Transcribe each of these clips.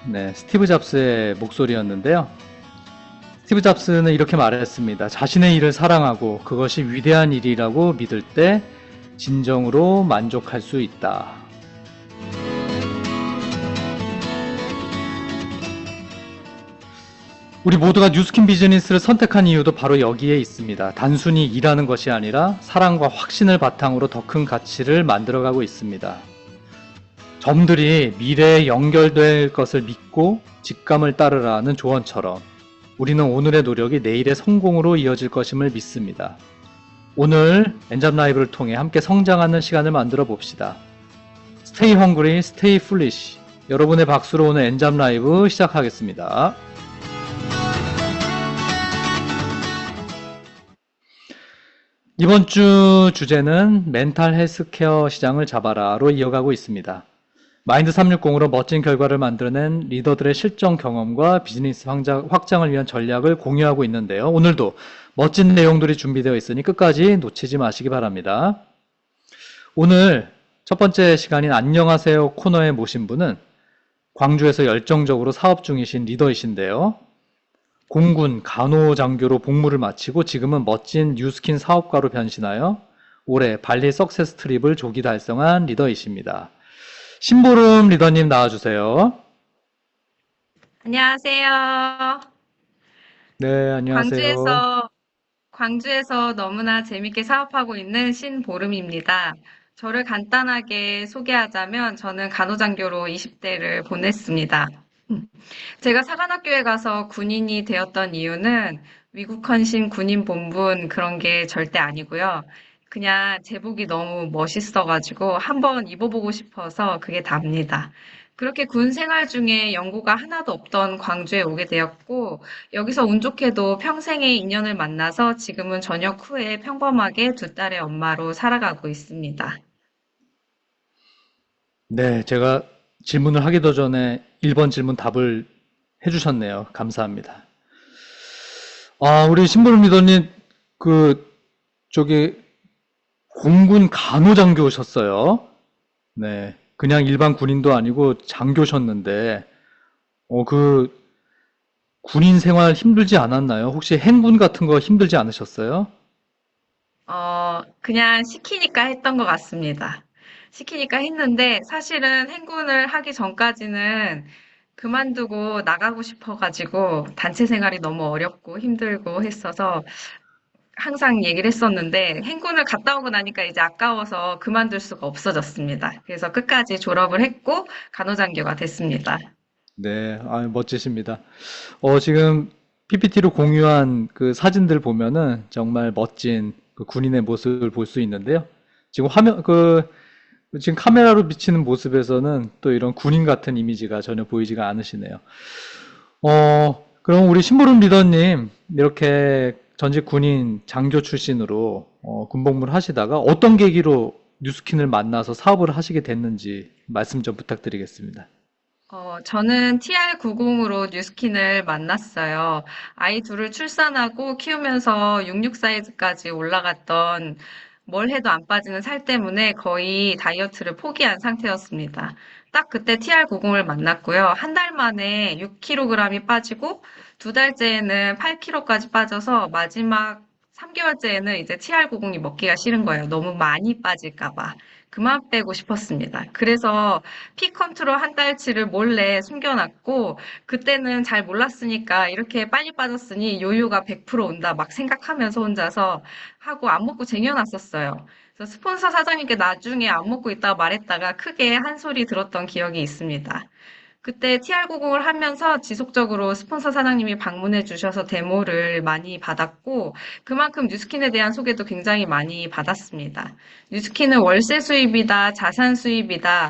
네, 스티브 잡스의 목소리였는데요. 스티브 잡스는 이렇게 말했습니다. 자신의 일을 사랑하고 그것이 위대한 일이라고 믿을 때 진정으로 만족할 수 있다. 우리 모두가 뉴스킨 비즈니스를 선택한 이유도 바로 여기에 있습니다. 단순히 일하는 것이 아니라 사랑과 확신을 바탕으로 더 큰 가치를 만들어가고 있습니다. 점들이 미래에 연결될 것을 믿고 직감을 따르라는 조언처럼 우리는 오늘의 노력이 내일의 성공으로 이어질 것임을 믿습니다. 오늘 엔잡 라이브를 통해 함께 성장하는 시간을 만들어 봅시다. Stay hungry, stay foolish. 여러분의 박수로 오늘 엔잡 라이브 시작하겠습니다. 이번 주 주제는 멘탈 헬스케어 시장을 잡아라로 이어가고 있습니다. 마인드 360으로 멋진 결과를 만들어낸 리더들의 실전 경험과 비즈니스 확장을 위한 전략을 공유하고 있는데요. 오늘도 멋진 내용들이 준비되어 있으니 끝까지 놓치지 마시기 바랍니다. 오늘 첫 번째 시간인 안녕하세요 코너에 모신 분은 광주에서 열정적으로 사업 중이신 리더이신데요. 공군 간호장교로 복무를 마치고 지금은 멋진 뉴스킨 사업가로 변신하여 올해 발리 석세스 트립을 조기 달성한 리더이십니다. 심보름 리더님 나와주세요. 안녕하세요. 네, 안녕하세요. 광주에서 너무나 재밌게 사업하고 있는 신보름입니다. 저를 간단하게 소개하자면 저는 간호장교로 20대를 보냈습니다. 제가 사관학교에 가서 군인이 되었던 이유는 위국 헌신 군인 본분 그런 게 절대 아니고요. 그냥 제복이 너무 멋있어가지고 한번 입어보고 싶어서 그게 답니다. 그렇게 군 생활 중에 연고가 하나도 없던 광주에 오게 되었고, 여기서 운 좋게도 평생의 인연을 만나서 지금은 전역 후에 평범하게 두 딸의 엄마로 살아가고 있습니다. 네, 제가 질문을 하기도 전에 1번 질문 답을 해주셨네요. 감사합니다. 아, 우리 심보름 리더님, 저기, 공군 간호장교셨어요. 네, 그냥 일반 군인도 아니고 장교셨는데, 그, 군인 생활 힘들지 않았나요? 혹시 행군 같은 거 힘들지 않으셨어요? 그냥 시키니까 했던 것 같습니다. 시키니까 했는데 사실은 행군을 하기 전까지는 그만두고 나가고 싶어가지고 단체 생활이 너무 어렵고 힘들고 했어서 항상 얘기를 했었는데 행군을 갔다 오고 나니까 이제 아까워서 그만둘 수가 없어졌습니다. 그래서 끝까지 졸업을 했고 간호장교가 됐습니다. 네, 아, 멋지십니다. 지금 PPT로 공유한 그 사진들 보면은 정말 멋진 그 군인의 모습을 볼 수 있는데요. 지금 지금 카메라로 비치는 모습에서는 또 이런 군인 같은 이미지가 전혀 보이지가 않으시네요. 그럼 우리 심부름 리더님, 이렇게 전직 군인 장교 출신으로 군복무를 하시다가 어떤 계기로 뉴스킨을 만나서 사업을 하시게 됐는지 말씀 좀 부탁드리겠습니다. 저는 TR90으로 뉴스킨을 만났어요. 아이 둘을 출산하고 키우면서 66 사이즈까지 올라갔던 뭘 해도 안 빠지는 살 때문에 거의 다이어트를 포기한 상태였습니다. 딱 그때 TR90을 만났고요. 한 달 만에 6kg이 빠지고 두 달째에는 8kg까지 빠져서 마지막 3개월째에는 이제 TR90이 먹기가 싫은 거예요. 너무 많이 빠질까 봐. 그만 빼고 싶었습니다. 그래서 피 컨트롤 한 달치를 몰래 숨겨놨고, 그때는 잘 몰랐으니까 이렇게 빨리 빠졌으니 요요가 100% 온다 막 생각하면서 혼자서 하고 안 먹고 쟁여놨었어요. 그래서 스폰서 사장님께 나중에 안 먹고 있다가 말했다가 크게 한 소리 들었던 기억이 있습니다. 그때 TR90을 하면서 지속적으로 스폰서 사장님이 방문해 주셔서 데모를 많이 받았고, 그만큼 뉴스킨에 대한 소개도 굉장히 많이 받았습니다. 뉴스킨은 월세 수입이다, 자산 수입이다,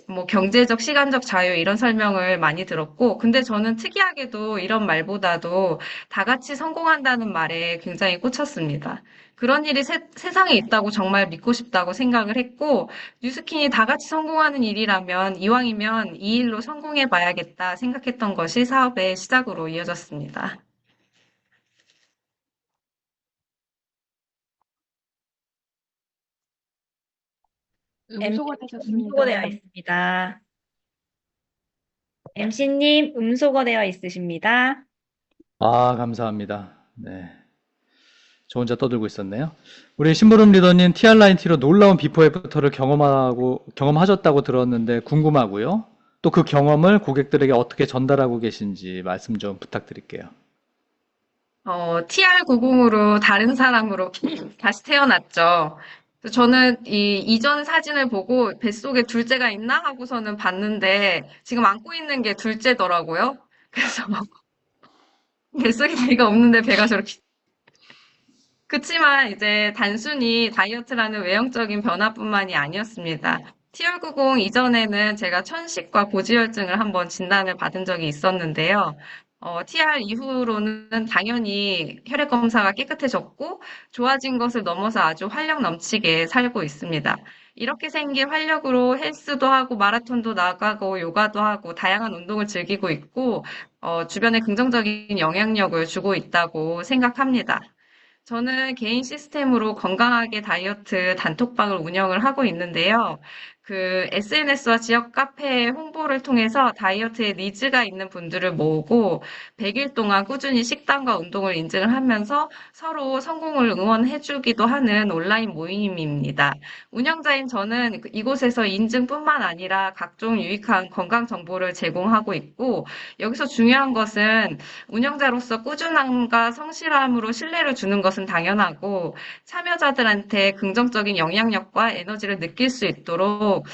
뭐 경제적, 시간적 자유 이런 설명을 많이 들었고, 근데 저는 특이하게도 이런 말보다도 다 같이 성공한다는 말에 굉장히 꽂혔습니다. 그런 일이 세상에 있다고 정말 믿고 싶다고 생각을 했고, 뉴스킨이 다 같이 성공하는 일이라면 이왕이면 이 일로 성공해 봐야겠다 생각했던 것이 사업의 시작으로 이어졌습니다. 음소거 음소거 되어 되셨습니다. 있습니다. MC님, 음소거 되어 있으십니다. 아, 감사합니다. 네. 저 혼자 떠들고 있었네요. 우리 심부름 리더님 TR9T로 놀라운 비포 애프터를 경험하셨다고 들었는데 궁금하고요. 또 그 경험을 고객들에게 어떻게 전달하고 계신지 말씀 좀 부탁드릴게요. TR90으로 다른 사람으로 다시 태어났죠. 그래서 저는 이 이전 사진을 보고 뱃속에 둘째가 있나 하고서는 봤는데 지금 안고 있는 게 둘째더라고요. 그래서 뱃속에 아이가 없는데 배가 저렇게 그치만 이제 단순히 다이어트라는 외형적인 변화뿐만이 아니었습니다. TR90 이전에는 제가 천식과 고지혈증을 한번 진단을 받은 적이 있었는데요. TR 이후로는 당연히 혈액 검사가 깨끗해졌고 좋아진 것을 넘어서 아주 활력 넘치게 살고 있습니다. 이렇게 생긴 활력으로 헬스도 하고 마라톤도 나가고 요가도 하고 다양한 운동을 즐기고 있고 주변에 긍정적인 영향력을 주고 있다고 생각합니다. 저는 개인 시스템으로 건강하게 다이어트 단톡방을 운영을 하고 있는데요. 그 SNS와 지역 카페 홍보를 통해서 다이어트에 니즈가 있는 분들을 모으고 100일 동안 꾸준히 식단과 운동을 인증을 하면서 서로 성공을 응원해주기도 하는 온라인 모임입니다. 운영자인 저는 이곳에서 인증뿐만 아니라 각종 유익한 건강 정보를 제공하고 있고 여기서 중요한 것은 운영자로서 꾸준함과 성실함으로 신뢰를 주는 것은 당연하고 참여자들한테 긍정적인 영향력과 에너지를 느낄 수 있도록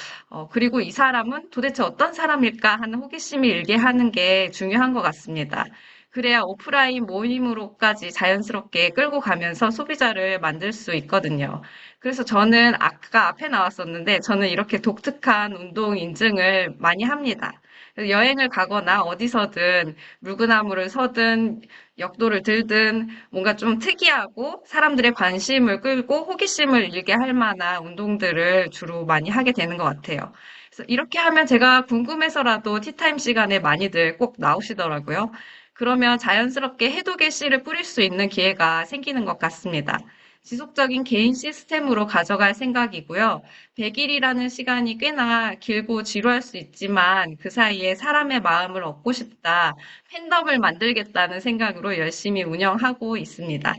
그리고 이 사람은 도대체 어떤 사람일까 하는 호기심이 일게 하는 게 중요한 것 같습니다. 그래야 오프라인 모임으로까지 자연스럽게 끌고 가면서 소비자를 만들 수 있거든요. 그래서 저는 아까 앞에 나왔었는데 저는 이렇게 독특한 운동 인증을 많이 합니다. 여행을 가거나 어디서든 물구나무를 서든 역도를 들든 뭔가 좀 특이하고 사람들의 관심을 끌고 호기심을 일게 할 만한 운동들을 주로 많이 하게 되는 것 같아요. 그래서 이렇게 하면 제가 궁금해서라도 티타임 시간에 많이들 꼭 나오시더라고요. 그러면 자연스럽게 해독의 씨를 뿌릴 수 있는 기회가 생기는 것 같습니다. 지속적인 개인 시스템으로 가져갈 생각이고요. 100일이라는 시간이 꽤나 길고 지루할 수 있지만 그 사이에 사람의 마음을 얻고 싶다, 팬덤을 만들겠다는 생각으로 열심히 운영하고 있습니다.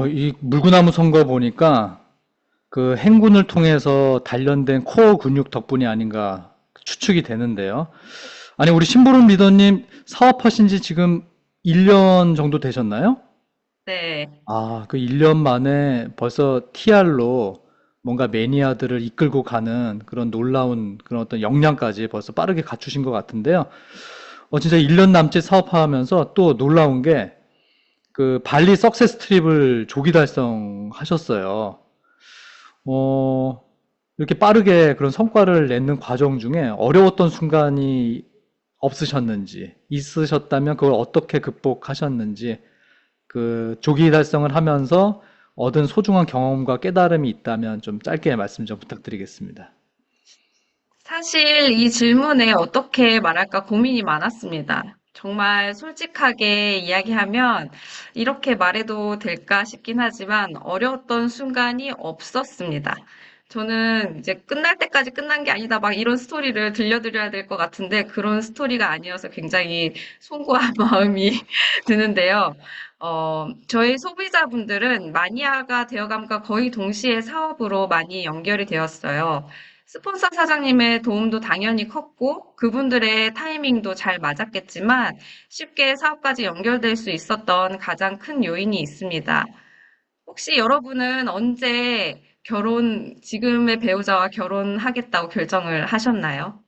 이 물구나무 선거 보니까 그 행군을 통해서 단련된 코어 근육 덕분이 아닌가 추측이 되는데요. 아니, 우리 심부름 리더님 사업하신 지 지금 1년 정도 되셨나요? 네. 아, 그 1년 만에 벌써 TR로 뭔가 매니아들을 이끌고 가는 그런 놀라운 그런 어떤 역량까지 벌써 빠르게 갖추신 것 같은데요. 진짜 1년 남짓 사업하면서 또 놀라운 게 그 발리 석세스 트립을 조기 달성하셨어요. 어, 이렇게 빠르게 그런 성과를 내는 과정 중에 어려웠던 순간이 없으셨는지, 있으셨다면 그걸 어떻게 극복하셨는지, 그 조기 달성을 하면서 얻은 소중한 경험과 깨달음이 있다면 좀 짧게 말씀 좀 부탁드리겠습니다. 사실 이 질문에 어떻게 말할까 고민이 많았습니다. 정말 솔직하게 이야기하면 이렇게 말해도 될까 싶긴 하지만 어려웠던 순간이 없었습니다. 저는 이제 끝날 때까지 끝난 게 아니다 막 이런 스토리를 들려드려야 될 것 같은데 그런 스토리가 아니어서 굉장히 송구한 마음이 드는데요. 저희 소비자분들은 마니아가 되어감과 거의 동시에 사업으로 많이 연결이 되었어요. 스폰서 사장님의 도움도 당연히 컸고 그분들의 타이밍도 잘 맞았겠지만 쉽게 사업까지 연결될 수 있었던 가장 큰 요인이 있습니다. 혹시 여러분은 언제 지금의 배우자와 결혼하겠다고 결정을 하셨나요?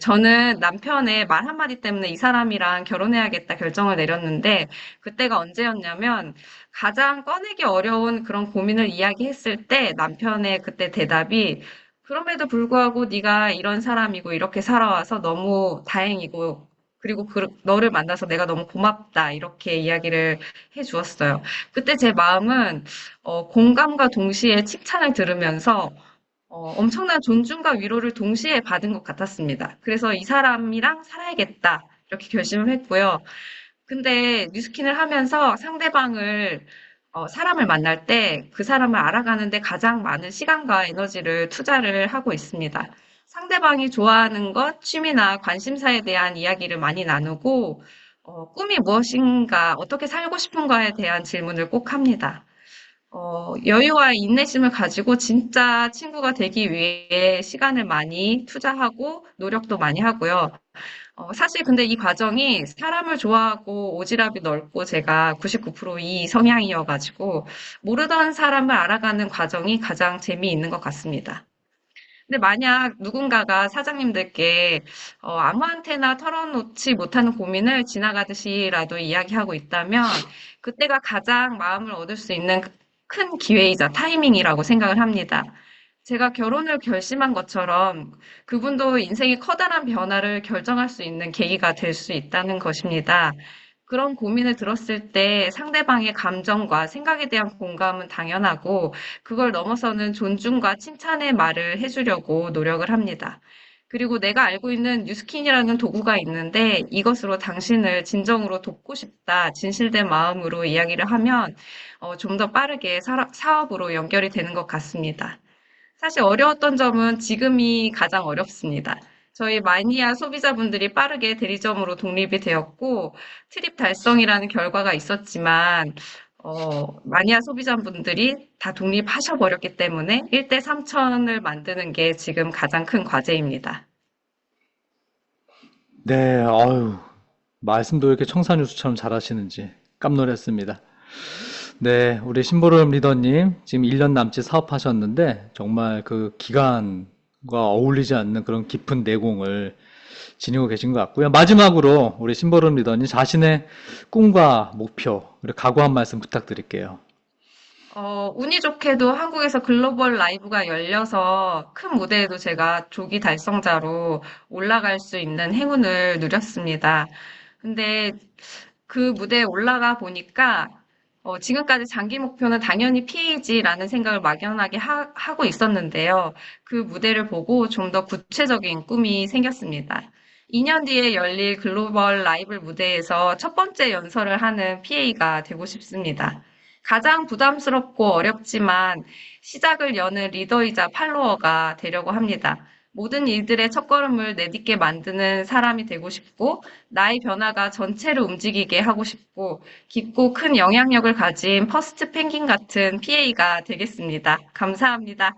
저는 남편의 말 한마디 때문에 이 사람이랑 결혼해야겠다 결정을 내렸는데, 그때가 언제였냐면, 가장 꺼내기 어려운 그런 고민을 이야기했을 때, 남편의 그때 대답이, 그럼에도 불구하고 네가 이런 사람이고 이렇게 살아와서 너무 다행이고, 그리고 너를 만나서 내가 너무 고맙다, 이렇게 이야기를 해 주었어요. 그때 제 마음은, 공감과 동시에 칭찬을 들으면서, 엄청난 존중과 위로를 동시에 받은 것 같았습니다. 그래서 이 사람이랑 살아야겠다. 이렇게 결심을 했고요. 근데 뉴스킨을 하면서 사람을 만날 때 그 사람을 알아가는데 가장 많은 시간과 에너지를 투자를 하고 있습니다. 상대방이 좋아하는 것, 취미나 관심사에 대한 이야기를 많이 나누고, 꿈이 무엇인가, 어떻게 살고 싶은가에 대한 질문을 꼭 합니다. 여유와 인내심을 가지고 진짜 친구가 되기 위해 시간을 많이 투자하고 노력도 많이 하고요. 사실 근데 이 과정이 사람을 좋아하고 오지랖이 넓고 제가 99%이 성향이어가지고 모르던 사람을 알아가는 과정이 가장 재미있는 것 같습니다. 근데 만약 누군가가 사장님들께 아무한테나 털어놓지 못하는 고민을 지나가듯이라도 이야기하고 있다면 그때가 가장 마음을 얻을 수 있는 큰 기회이자 타이밍이라고 생각을 합니다. 제가 결혼을 결심한 것처럼 그분도 인생의 커다란 변화를 결정할 수 있는 계기가 될 수 있다는 것입니다. 그런 고민을 들었을 때 상대방의 감정과 생각에 대한 공감은 당연하고 그걸 넘어서는 존중과 칭찬의 말을 해주려고 노력을 합니다. 그리고 내가 알고 있는 뉴스킨이라는 도구가 있는데 이것으로 당신을 진정으로 돕고 싶다, 진실된 마음으로 이야기를 하면 좀 더 빠르게 사업으로 연결이 되는 것 같습니다. 사실 어려웠던 점은 지금이 가장 어렵습니다. 저희 마니아 소비자분들이 빠르게 대리점으로 독립이 되었고 트립 달성이라는 결과가 있었지만 마니아 소비자분들이 다 독립하셔 버렸기 때문에 1대 3천을 만드는 게 지금 가장 큰 과제입니다. 네, 아유, 말씀도 이렇게 청산유수처럼 잘하시는지 깜놀했습니다. 네, 우리 심보름 리더님 지금 1년 남짓 사업하셨는데 정말 그 기간과 어울리지 않는 그런 깊은 내공을 지니고 계신 것 같고요. 마지막으로 우리 심보름 리더님 자신의 꿈과 목표 그리고 각오 한 말씀 부탁드릴게요. 운이 좋게도 한국에서 글로벌 라이브가 열려서 큰 무대에도 제가 조기 달성자로 올라갈 수 있는 행운을 누렸습니다. 근데 그 무대에 올라가 보니까 지금까지 장기 목표는 당연히 PAG라는 생각을 막연하게 하고 있었는데요. 그 무대를 보고 좀 더 구체적인 꿈이 생겼습니다. 2년 뒤에 열릴 글로벌 라이브 무대에서 첫 번째 연설을 하는 PA가 되고 싶습니다. 가장 부담스럽고 어렵지만 시작을 여는 리더이자 팔로워가 되려고 합니다. 모든 일들의 첫걸음을 내딛게 만드는 사람이 되고 싶고, 나의 변화가 전체를 움직이게 하고 싶고, 깊고 큰 영향력을 가진 퍼스트 펭귄 같은 PA가 되겠습니다. 감사합니다.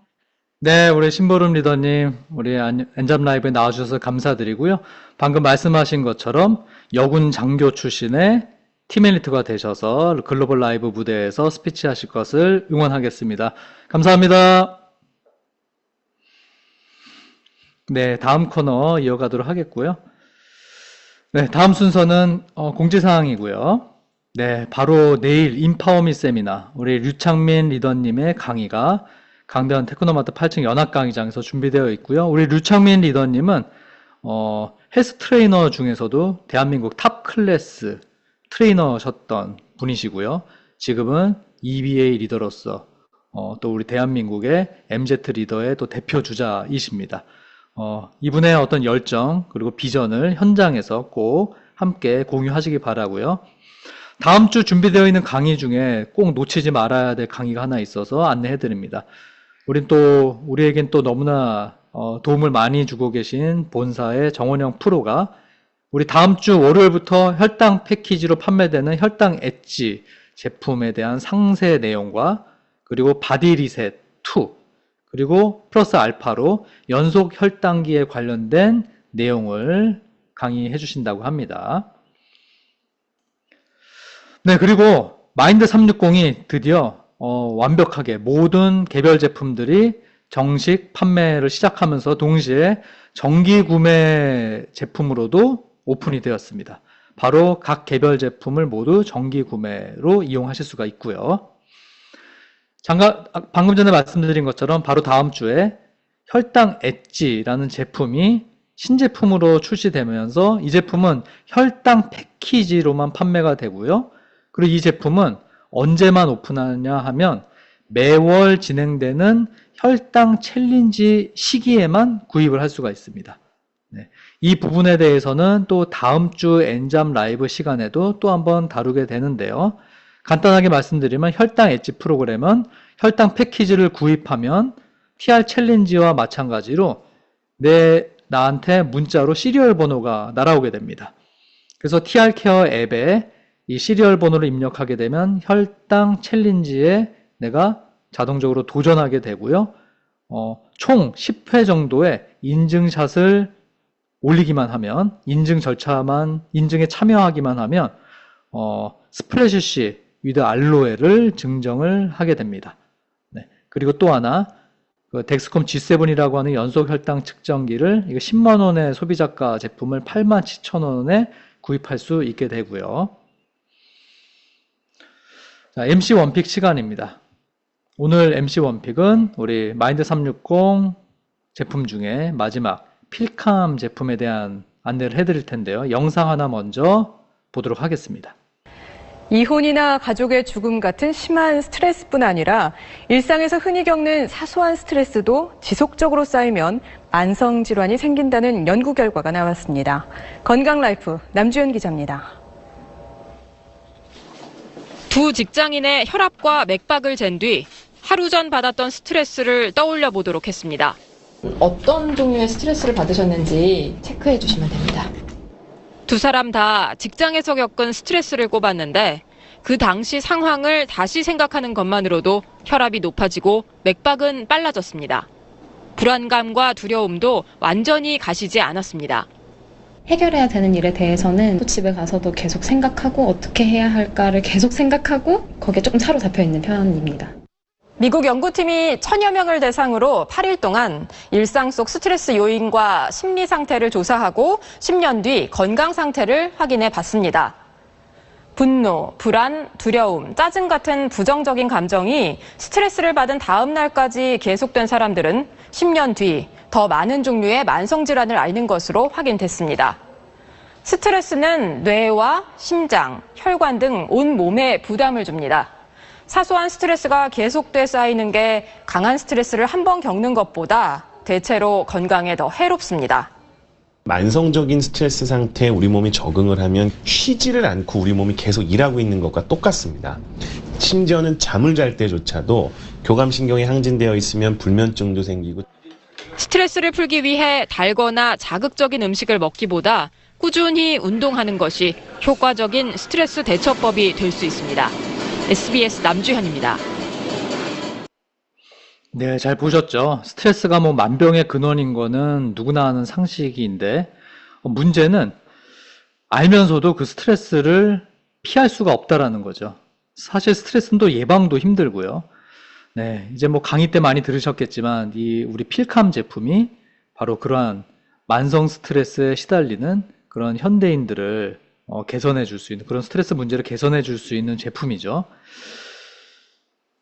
네, 우리 심보름 리더님, 우리 엔잡 라이브에 나와주셔서 감사드리고요. 방금 말씀하신 것처럼 여군 장교 출신의 팀 엘리트가 되셔서 글로벌 라이브 무대에서 스피치 하실 것을 응원하겠습니다. 감사합니다. 네, 다음 코너 이어가도록 하겠고요. 네, 다음 순서는 공지사항이고요. 네, 바로 내일 인파워미 세미나 우리 류창민 리더님의 강의가 강대한 테크노마트 8층 연합 강의장에서 준비되어 있고요. 우리 류창민 리더님은 헬스 트레이너 중에서도 대한민국 탑 클래스 트레이너셨던 분이시고요. 지금은 EBA 리더로서 또 우리 대한민국의 MZ 리더의 또 대표 주자이십니다. 이분의 어떤 열정 그리고 비전을 현장에서 꼭 함께 공유하시기 바라고요. 다음 주 준비되어 있는 강의 중에 꼭 놓치지 말아야 될 강의가 하나 있어서 안내해 드립니다. 우리에겐 또 너무나 도움을 많이 주고 계신 본사의 정원영 프로가 우리 다음 주 월요일부터 혈당 패키지로 판매되는 혈당 엣지 제품에 대한 상세 내용과 그리고 바디 리셋 2 그리고 플러스 알파로 연속 혈당기에 관련된 내용을 강의해 주신다고 합니다. 네, 그리고 마인드 360이 드디어 완벽하게 모든 개별 제품들이 정식 판매를 시작하면서 동시에 정기 구매 제품으로도 오픈이 되었습니다. 바로 각 개별 제품을 모두 정기 구매로 이용하실 수가 있고요. 방금 전에 말씀드린 것처럼 바로 다음 주에 혈당 엣지라는 제품이 신제품으로 출시되면서 이 제품은 혈당 패키지로만 판매가 되고요. 그리고 이 제품은 언제만 오픈하냐 하면 매월 진행되는 혈당 챌린지 시기에만 구입을 할 수가 있습니다. 네. 이 부분에 대해서는 또 다음 주 엔잡 라이브 시간에도 또 한번 다루게 되는데요. 간단하게 말씀드리면 혈당 엣지 프로그램은 혈당 패키지를 구입하면 TR 챌린지와 마찬가지로 나한테 문자로 시리얼 번호가 날아오게 됩니다. 그래서 TR케어 앱에 이 시리얼 번호를 입력하게 되면 혈당 챌린지에 내가 자동적으로 도전하게 되고요. 총 10회 정도의 인증샷을 올리기만 하면, 인증에 참여하기만 하면, 스플래시시 위드 알로에를 증정을 하게 됩니다. 네. 그리고 또 하나, 그 덱스콤 G7이라고 하는 연속 혈당 측정기를 이거 10만 원의 소비자가 제품을 87,000원에 구입할 수 있게 되고요. 자, MC 원픽 시간입니다. 오늘 MC 원픽은 우리 마인드 360 제품 중에 마지막 필캄 제품에 대한 안내를 해드릴 텐데요. 영상 하나 먼저 보도록 하겠습니다. 이혼이나 가족의 죽음 같은 심한 스트레스뿐 아니라 일상에서 흔히 겪는 사소한 스트레스도 지속적으로 쌓이면 만성 질환이 생긴다는 연구 결과가 나왔습니다. 건강라이프 남주현 기자입니다. 두 직장인의 혈압과 맥박을 잰 뒤 하루 전 받았던 스트레스를 떠올려 보도록 했습니다. 어떤 종류의 스트레스를 받으셨는지 체크해 주시면 됩니다. 두 사람 다 직장에서 겪은 스트레스를 꼽았는데 그 당시 상황을 다시 생각하는 것만으로도 혈압이 높아지고 맥박은 빨라졌습니다. 불안감과 두려움도 완전히 가시지 않았습니다. 해결해야 되는 일에 대해서는 또 집에 가서도 계속 생각하고 어떻게 해야 할까를 계속 생각하고 거기에 조금 사로잡혀 있는 편입니다. 미국 연구팀이 1000여 명을 대상으로 8일 동안 일상 속 스트레스 요인과 심리 상태를 조사하고 10년 뒤 건강 상태를 확인해 봤습니다. 분노, 불안, 두려움, 짜증 같은 부정적인 감정이 스트레스를 받은 다음 날까지 계속된 사람들은 10년 뒤 더 많은 종류의 만성질환을 앓는 것으로 확인됐습니다. 스트레스는 뇌와 심장, 혈관 등 온 몸에 부담을 줍니다. 사소한 스트레스가 계속돼 쌓이는 게 강한 스트레스를 한 번 겪는 것보다 대체로 건강에 더 해롭습니다. 만성적인 스트레스 상태에 우리 몸이 적응을 하면 쉬지를 않고 우리 몸이 계속 일하고 있는 것과 똑같습니다. 심지어는 잠을 잘 때조차도 교감신경이 항진되어 있으면 불면증도 생기고. 스트레스를 풀기 위해 달거나 자극적인 음식을 먹기보다 꾸준히 운동하는 것이 효과적인 스트레스 대처법이 될 수 있습니다. SBS 남주현입니다. 네, 잘 보셨죠? 스트레스가 뭐 만병의 근원인 거는 누구나 아는 상식인데, 문제는 알면서도 그 스트레스를 피할 수가 없다라는 거죠. 사실 스트레스는 또 예방도 힘들고요. 네, 이제 뭐 강의 때 많이 들으셨겠지만, 우리 필캄 제품이 바로 그러한 만성 스트레스에 시달리는 그런 현대인들을 개선해 줄 수 있는, 그런 스트레스 문제를 개선해 줄 수 있는 제품이죠.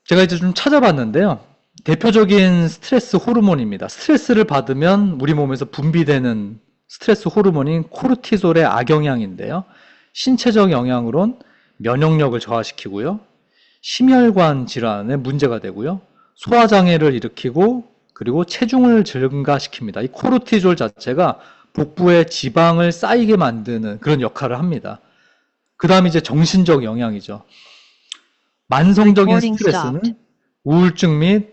제가 이제 좀 찾아봤는데요. 대표적인 스트레스 호르몬입니다. 스트레스를 받으면 우리 몸에서 분비되는 스트레스 호르몬인 코르티솔의 악영향인데요. 신체적 영향으론 면역력을 저하시키고요. 심혈관 질환에 문제가 되고요. 소화장애를 일으키고 그리고 체중을 증가시킵니다. 이 코르티솔 자체가 복부에 지방을 쌓이게 만드는 그런 역할을 합니다. 그 다음에 이제 정신적 영향이죠. 만성적인 스트레스는 우울증 및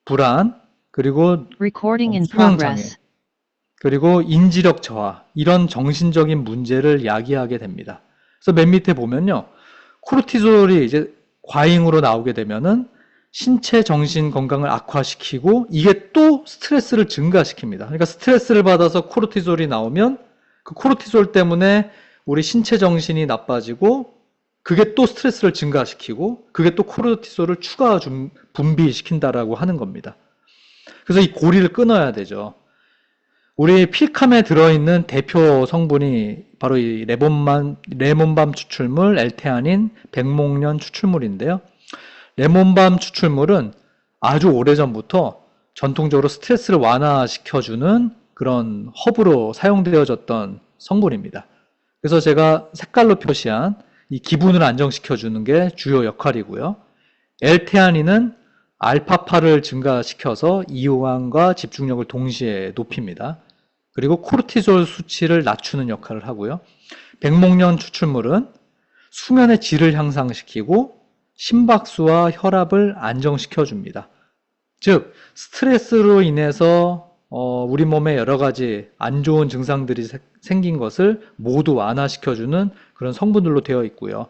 불안, 그리고 수면장애, 그리고 인지력 저하, 이런 정신적인 문제를 야기하게 됩니다. 그래서 맨 밑에 보면요. 코르티솔이 이제 과잉으로 나오게 되면은 신체 정신 건강을 악화시키고 이게 또 스트레스를 증가시킵니다. 그러니까 스트레스를 받아서 코르티솔이 나오면 그 코르티솔 때문에 우리 신체 정신이 나빠지고 그게 또 스트레스를 증가시키고 그게 또 코르티솔을 추가 분비시킨다라고 하는 겁니다. 그래서 이 고리를 끊어야 되죠. 우리 필캄에 들어있는 대표 성분이 바로 이 레몬밤 추출물, 엘테아닌, 백목련 추출물인데요. 레몬밤 추출물은 아주 오래전부터 전통적으로 스트레스를 완화시켜주는 그런 허브로 사용되어졌던 성분입니다. 그래서 제가 색깔로 표시한 이 기분을 안정시켜주는 게 주요 역할이고요. 엘테아닌은 알파파를 증가시켜서 이완과 집중력을 동시에 높입니다. 그리고 코르티솔 수치를 낮추는 역할을 하고요. 백목련 추출물은 수면의 질을 향상시키고 심박수와 혈압을 안정시켜줍니다. 즉 스트레스로 인해서 우리 몸에 여러 가지 안 좋은 증상들이 생긴 것을 모두 완화시켜주는 그런 성분들로 되어 있고요.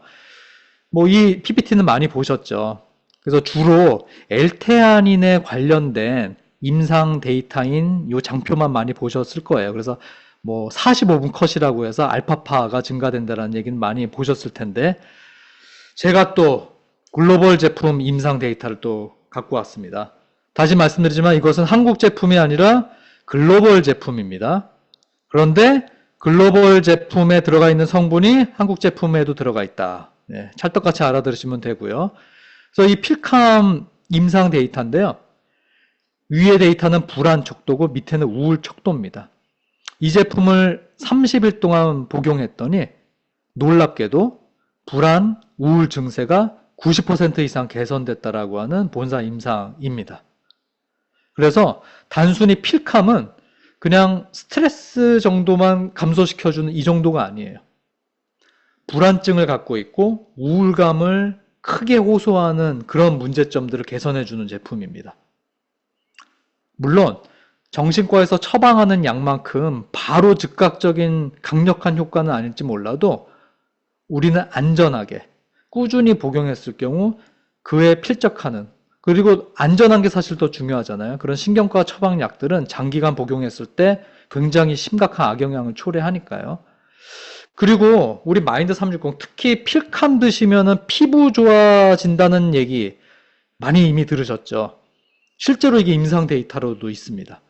뭐 이 PPT는 많이 보셨죠. 그래서 주로 L테아닌에 관련된 임상 데이터인 요 장표만 많이 보셨을 거예요. 그래서 뭐 45분 컷이라고 해서 알파파가 증가된다는 얘기는 많이 보셨을 텐데, 제가 또 글로벌 제품 임상 데이터를 또 갖고 왔습니다. 다시 말씀드리지만 이것은 한국 제품이 아니라 글로벌 제품입니다. 그런데 글로벌 제품에 들어가 있는 성분이 한국 제품에도 들어가 있다. 네, 찰떡같이 알아들으시면 되고요. 그래서 이 필캄 임상 데이터인데요. 위의 데이터는 불안 척도고 밑에는 우울 척도입니다. 이 제품을 30일 동안 복용했더니 놀랍게도 불안, 우울 증세가 90% 이상 개선됐다라고 하는 본사 임상입니다. 그래서 단순히 필캄은 그냥 스트레스 정도만 감소시켜주는 이 정도가 아니에요. 불안증을 갖고 있고 우울감을 크게 호소하는 그런 문제점들을 개선해주는 제품입니다. 물론 정신과에서 처방하는 약만큼 바로 즉각적인 강력한 효과는 아닐지 몰라도 우리는 안전하게 꾸준히 복용했을 경우 그에 필적하는, 그리고 안전한 게 사실 더 중요하잖아요. 그런 신경과 처방약들은 장기간 복용했을 때 굉장히 심각한 악영향을 초래하니까요. 그리고 우리 마인드 360 특히 필캄 드시면은 피부 좋아진다는 얘기 많이 이미 들으셨죠. 실제로 이게 임상 데이터로도 있습니다.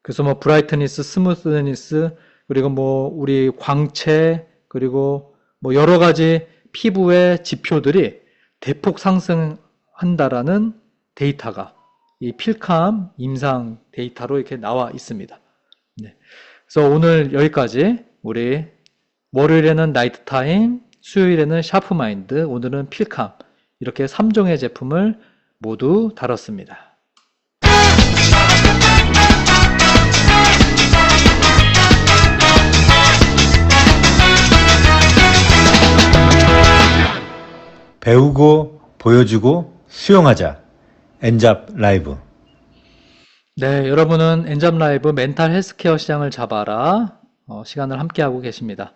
그래서 뭐 브라이트니스, 스무스니스, 그리고 뭐 우리 광채, 그리고 뭐 여러 가지 피부의 지표들이 대폭 상승한다라는 데이터가 이 필캄 임상 데이터로 이렇게 나와 있습니다. 네. 그래서 오늘 여기까지 우리 월요일에는 나이트타임, 수요일에는 샤프마인드, 오늘은 필캄 이렇게 3종의 제품을 모두 다뤘습니다. 배우고 보여주고 수용하자. 엔잡 라이브. 네, 여러분은 엔잡 라이브 멘탈 헬스케어 시장을 잡아라 시간을 함께하고 계십니다.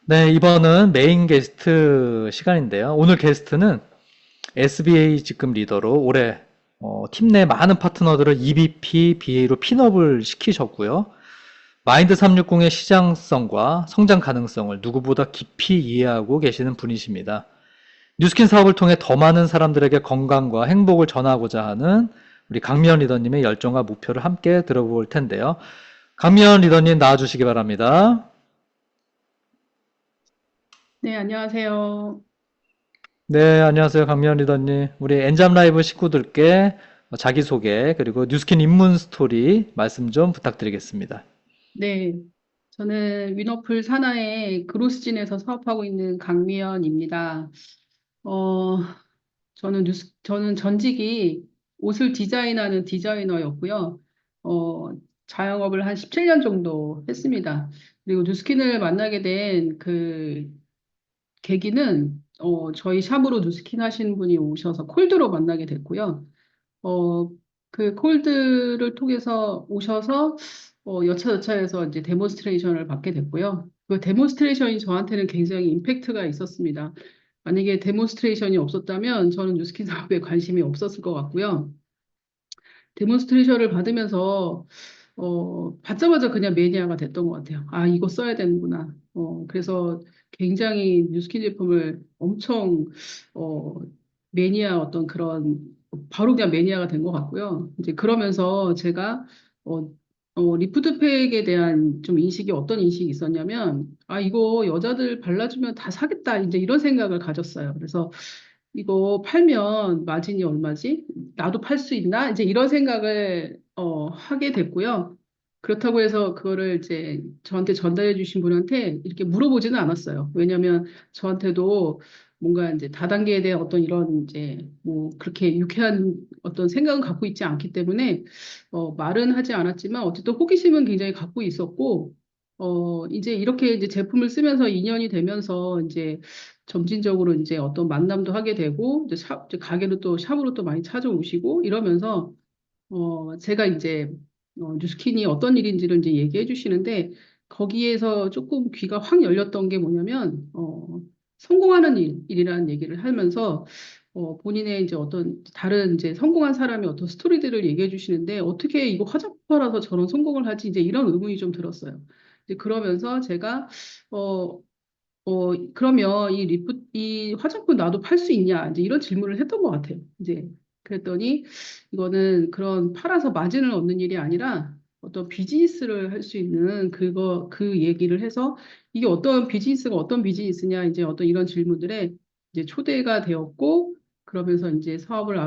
네, 이번은 메인 게스트 시간인데요. 오늘 게스트는 SBA 직급 리더로 올해 팀 내 많은 파트너들을 EVP, BA로 핀업을 시키셨고요. 마인드 360의 시장성과 성장 가능성을 누구보다 깊이 이해하고 계시는 분이십니다. 뉴스킨 사업을 통해 더 많은 사람들에게 건강과 행복을 전하고자 하는 우리 강미연 리더님의 열정과 목표를 함께 들어볼 텐데요. 강미연 리더님 나와주시기 바랍니다. 네, 안녕하세요. 네, 안녕하세요. 강미연 리더님. 우리 엔잡 라이브 식구들께 자기소개 그리고 뉴스킨 입문 스토리 말씀 좀 부탁드리겠습니다. 네, 저는 위너풀 산하의 그로스진에서 사업하고 있는 강미연입니다. 저는 전직이 옷을 디자인하는 디자이너였고요. 자영업을 한 17년 정도 했습니다. 그리고 뉴스킨을 만나게 된 그 계기는 저희 샵으로 뉴스킨 하시는 분이 오셔서 콜드로 만나게 됐고요. 그 콜드를 통해서 오셔서 여차여차해서 이제 데몬스트레이션을 받게 됐고요. 그 데몬스트레이션이 저한테는 굉장히 임팩트가 있었습니다. 만약에 데몬스트레이션이 없었다면 저는 뉴스킨 사업에 관심이 없었을 것 같고요. 데몬스트레이션을 받으면서 받자마자 그냥 매니아가 됐던 것 같아요. 아, 이거 써야 되는구나. 그래서 굉장히 뉴스킨 제품을 엄청 매니아 어떤 그런 바로 그냥 매니아가 된 것 같고요. 이제 그러면서 제가 리프트팩에 대한 좀 인식이 어떤 인식이 있었냐면, 아, 이거 여자들 발라주면 다 사겠다. 이제 이런 생각을 가졌어요. 그래서 이거 팔면 마진이 얼마지? 나도 팔 수 있나? 이제 이런 생각을 하게 됐고요. 그렇다고 해서 그거를 이제 저한테 전달해 주신 분한테 이렇게 물어보지는 않았어요. 왜냐하면 저한테도 뭔가 이제 다단계에 대한 어떤 이런 이제 뭐 그렇게 유쾌한 어떤 생각은 갖고 있지 않기 때문에 말은 하지 않았지만 어쨌든 호기심은 굉장히 갖고 있었고 이제 이렇게 이제 제품을 쓰면서 2년이 되면서 이제 점진적으로 이제 어떤 만남도 하게 되고 이제 가게로 또 샵으로 또 많이 찾아오시고 이러면서 제가 이제 뉴스킨이 어떤 일인지를 이제 얘기해 주시는데 거기에서 조금 귀가 확 열렸던 게 뭐냐면 성공하는 일이라는 얘기를 하면서 본인의 이제 어떤 다른 이제 성공한 사람의 어떤 스토리들을 얘기해 주시는데 어떻게 이거 화장품팔아서 저런 성공을 하지 이제 이런 의문이 좀 들었어요. 이제 그러면서 제가 어, 그러면 이 화장품 나도 팔 수 있냐? 이제 이런 질문을 했던 것 같아요. 이제 그랬더니 이거는 그런 팔아서 마진을 얻는 일이 아니라 어떤 비즈니스를 할 수 있는 그 얘기를 해서 이게 어떤 비즈니스가 어떤 비즈니스냐? 이제 어떤 이런 질문들에 이제 초대가 되었고 그러면서 이제 사업을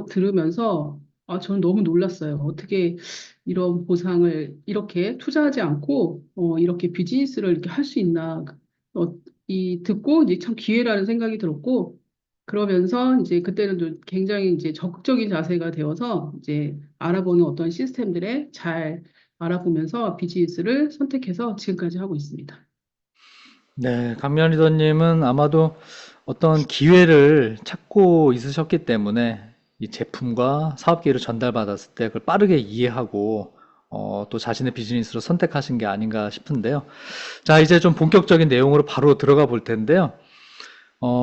들으면서 저는 너무 놀랐어요. 어떻게 이런 보상을 이렇게 투자하지 않고 이렇게 비즈니스를 이렇게 할 수 있나? 듣고 이제 참 기회라는 생각이 들었고, 그러면서 이제 그때는 또 굉장히 이제 적극적인 자세가 되어서 이제 알아보는 어떤 시스템들에 잘 알아보면서 비즈니스를 선택해서 지금까지 하고 있습니다. 네, 강미연 리더님은 아마도 어떤 기회를 찾고 있으셨기 때문에 이 제품과 사업 기회를 전달받았을 때 그걸 빠르게 이해하고 또 자신의 비즈니스로 선택하신 게 아닌가 싶은데요. 자, 이제 좀 본격적인 내용으로 바로 들어가 볼 텐데요.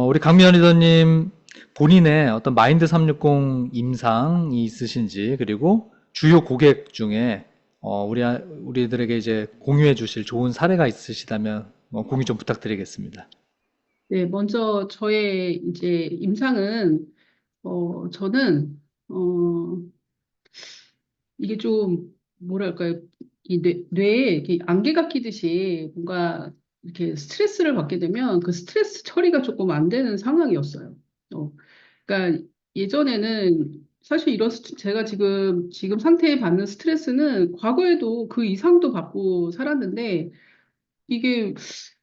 우리 강미연 리더님 본인의 어떤 마인드 360 임상이 있으신지 그리고 주요 고객 중에 우리들에게 이제 공유해 주실 좋은 사례가 있으시다면 공유 좀 부탁드리겠습니다. 네, 먼저 저의 이제 임상은, 저는, 이게 좀, 뭐랄까요, 이 뇌에 이렇게 안개가 끼듯이 뭔가 이렇게 스트레스를 받게 되면 그 스트레스 처리가 조금 안 되는 상황이었어요. 어, 그러니까 예전에는 사실 제가 지금 상태에 받는 스트레스는 과거에도 그 이상도 받고 살았는데 이게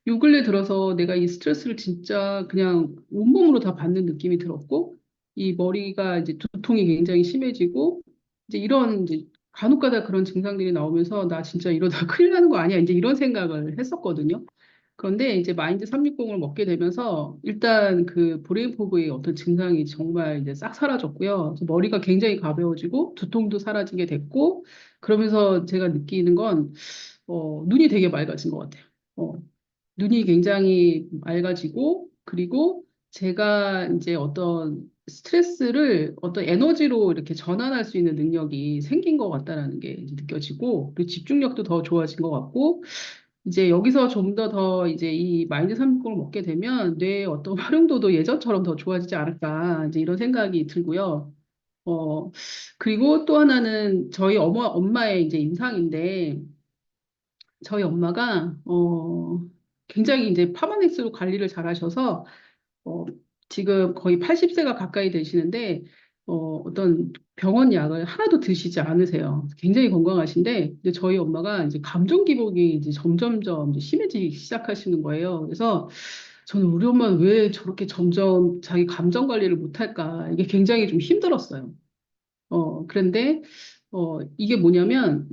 요 근래 들어서 내가 이 스트레스를 진짜 그냥 온몸으로 다 받는 느낌이 들었고, 이 머리가 이제 두통이 굉장히 심해지고, 이제 이런 이제 간혹가다 그런 증상들이 나오면서 나 진짜 이러다 큰일 나는 거 아니야? 이제 이런 생각을 했었거든요. 그런데 이제 마인드 360을 먹게 되면서 일단 그 브레인 포그의 어떤 증상이 정말 이제 싹 사라졌고요. 그래서 머리가 굉장히 가벼워지고 두통도 사라지게 됐고, 그러면서 제가 느끼는 건 눈이 되게 맑아진 것 같아요. 어, 눈이 굉장히 맑아지고, 그리고 제가 이제 어떤 스트레스를 어떤 에너지로 이렇게 전환할 수 있는 능력이 생긴 것 같다라는 게 이제 느껴지고, 그리고 집중력도 더 좋아진 것 같고, 이제 여기서 좀 더 이제 이 마인드 360을 먹게 되면 뇌의 어떤 활용도도 예전처럼 더 좋아지지 않을까, 이제 이런 생각이 들고요. 어, 그리고 또 하나는 저희 엄마의 이제 임상인데, 저희 엄마가 굉장히 이제 파마닉스로 관리를 잘 하셔서 어, 지금 거의 80세가 가까이 되시는데 어떤 병원 약을 하나도 드시지 않으세요. 굉장히 건강하신데 이제 저희 엄마가 이제 감정 기복이 이제 점점점 이제 심해지기 시작하시는 거예요. 그래서 저는 우리 엄마는 왜 저렇게 점점 자기 감정 관리를 못할까 이게 굉장히 좀 힘들었어요. 그런데, 이게 뭐냐면,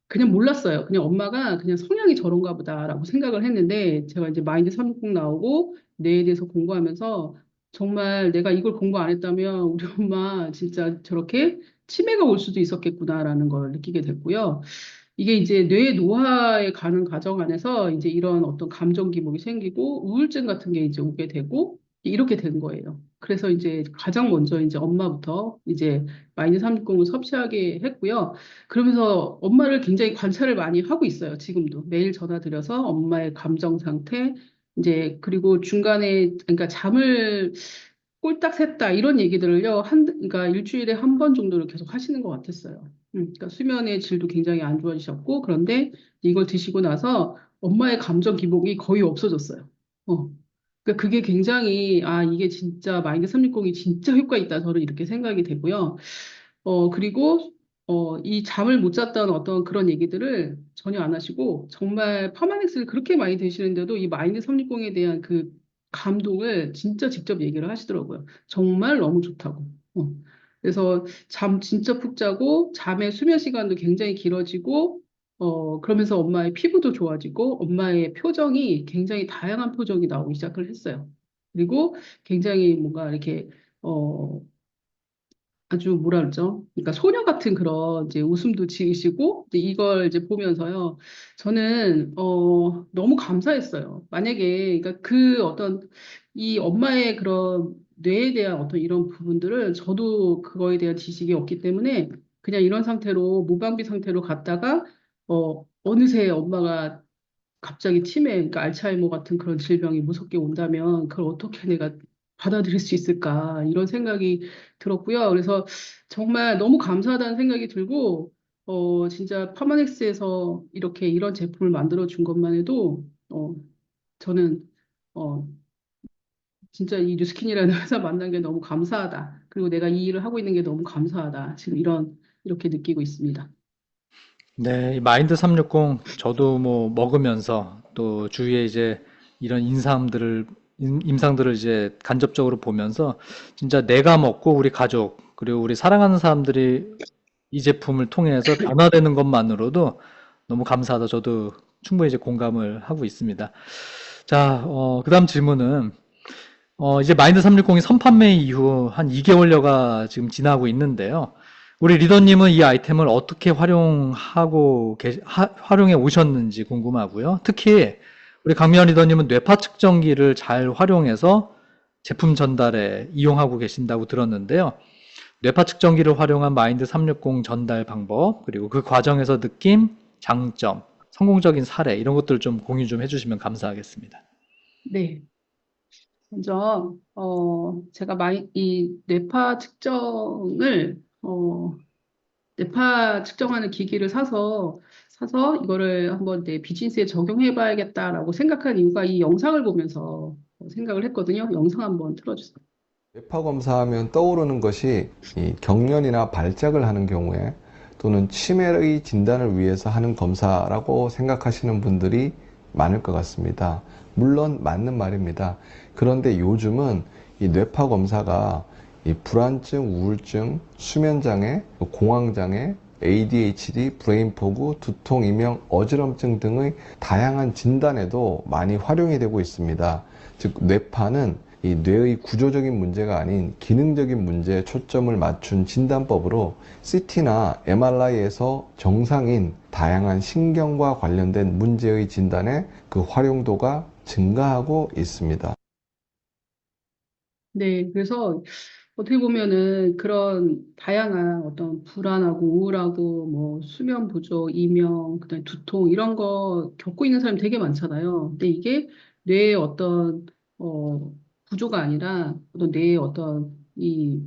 그냥 몰랐어요. 그냥 엄마가 그냥 성향이 저런가 보다라고 생각을 했는데, 제가 이제 마인드 360 나오고, 뇌에 대해서 공부하면서, 정말 내가 이걸 공부 안 했다면, 우리 엄마 진짜 저렇게 치매가 올 수도 있었겠구나라는 걸 느끼게 됐고요. 이게 이제 뇌 노화에 가는 과정 안에서 이제 이런 어떤 감정 기복이 생기고, 우울증 같은 게 이제 오게 되고, 이렇게 된 거예요. 그래서 이제 가장 먼저 이제 엄마부터 이제 마이너스 360을 섭취하게 했고요. 그러면서 엄마를 굉장히 관찰을 많이 하고 있어요. 지금도 매일 전화 드려서 엄마의 감정 상태 이제 그리고 중간에 그러니까 잠을 꼴딱 샜다 이런 얘기들을요. 그러니까 일주일에 한 번 정도를 계속 하시는 것 같았어요. 그러니까 수면의 질도 굉장히 안 좋아지셨고 그런데 이걸 드시고 나서 엄마의 감정 기복이 거의 없어졌어요. 어. 그러니까 그게 굉장히 이게 진짜 마인드 360이 진짜 효과 있다 저는 이렇게 생각이 되고요. 그리고 이 잠을 못 잤다는 어떤 그런 얘기들을 전혀 안 하시고 정말 파마닉스를 그렇게 많이 드시는데도 이 마인드 360에 대한 그 감동을 진짜 직접 얘기를 하시더라고요. 정말 너무 좋다고. 그래서 잠 진짜 푹 자고 잠의 수면 시간도 굉장히 길어지고 그러면서 엄마의 피부도 좋아지고 엄마의 표정이 굉장히 다양한 표정이 나오기 시작을 했어요. 그리고 굉장히 뭔가 이렇게 어, 아주 뭐라 그러죠? 그러니까 소녀 같은 그런 이제 웃음도 지으시고 이제 이걸 이제 보면서요. 저는 너무 감사했어요. 만약에 그러니까 그 어떤 이 엄마의 그런 뇌에 대한 어떤 이런 부분들을 저도 그거에 대한 지식이 없기 때문에 그냥 이런 상태로 무방비 상태로 갔다가 어느새 엄마가 갑자기 치매, 그러니까 알츠하이머 같은 그런 질병이 무섭게 온다면 그걸 어떻게 내가 받아들일 수 있을까 이런 생각이 들었고요. 그래서 정말 너무 감사하다는 생각이 들고 진짜 파마넥스에서 이렇게 이런 제품을 만들어 준 것만 해도 저는 어, 진짜 이 뉴스킨이라는 회사 만난 게 너무 감사하다. 그리고 내가 이 일을 하고 있는 게 너무 감사하다. 지금 이렇게 느끼고 있습니다. 네, 이 마인드 360 저도 뭐 먹으면서 또 주위에 이제 이런 임상들을 이제 간접적으로 보면서 진짜 내가 먹고 우리 가족 그리고 우리 사랑하는 사람들이 이 제품을 통해서 변화되는 것만으로도 너무 감사하다. 저도 충분히 이제 공감을 하고 있습니다. 자, 그다음 질문은 이제 마인드 360이 선판매 이후 한 2개월여가 지금 지나고 있는데요. 우리 리더님은 이 아이템을 어떻게 활용해 오셨는지 궁금하고요. 특히 우리 강미연 리더님은 뇌파 측정기를 잘 활용해서 제품 전달에 이용하고 계신다고 들었는데요. 뇌파 측정기를 활용한 마인드 360 전달 방법, 그리고 그 과정에서 느낌, 장점, 성공적인 사례 이런 것들 좀 공유 좀 해주시면 감사하겠습니다. 네. 먼저 제가 이 뇌파 측정하는 기기를 사서 이거를 한번 내 비즈니스에 적용해 봐야겠다라고 생각한 이유가 이 영상을 보면서 생각을 했거든요. 영상 한번 틀어주세요. 뇌파 검사하면 떠오르는 것이 이 경련이나 발작을 하는 경우에 또는 치매의 진단을 위해서 하는 검사라고 생각하시는 분들이 많을 것 같습니다. 물론 맞는 말입니다. 그런데 요즘은 이 뇌파 검사가 이 불안증, 우울증, 수면장애, 공황장애, ADHD, 브레인포그, 두통, 이명, 어지럼증 등의 다양한 진단에도 많이 활용이 되고 있습니다. 즉 뇌파는 이 뇌의 구조적인 문제가 아닌 기능적인 문제에 초점을 맞춘 진단법으로 CT나 MRI에서 정상인 다양한 신경과 관련된 문제의 진단에 그 활용도가 증가하고 있습니다. 네, 그래서 어떻게 보면은 그런 다양한 어떤 불안하고 우울하고 뭐 수면 부족, 이명, 그다음에 두통 이런 거 겪고 있는 사람이 되게 많잖아요. 근데 이게 뇌의 어떤 구조가 아니라 어떤 뇌의 어떤 이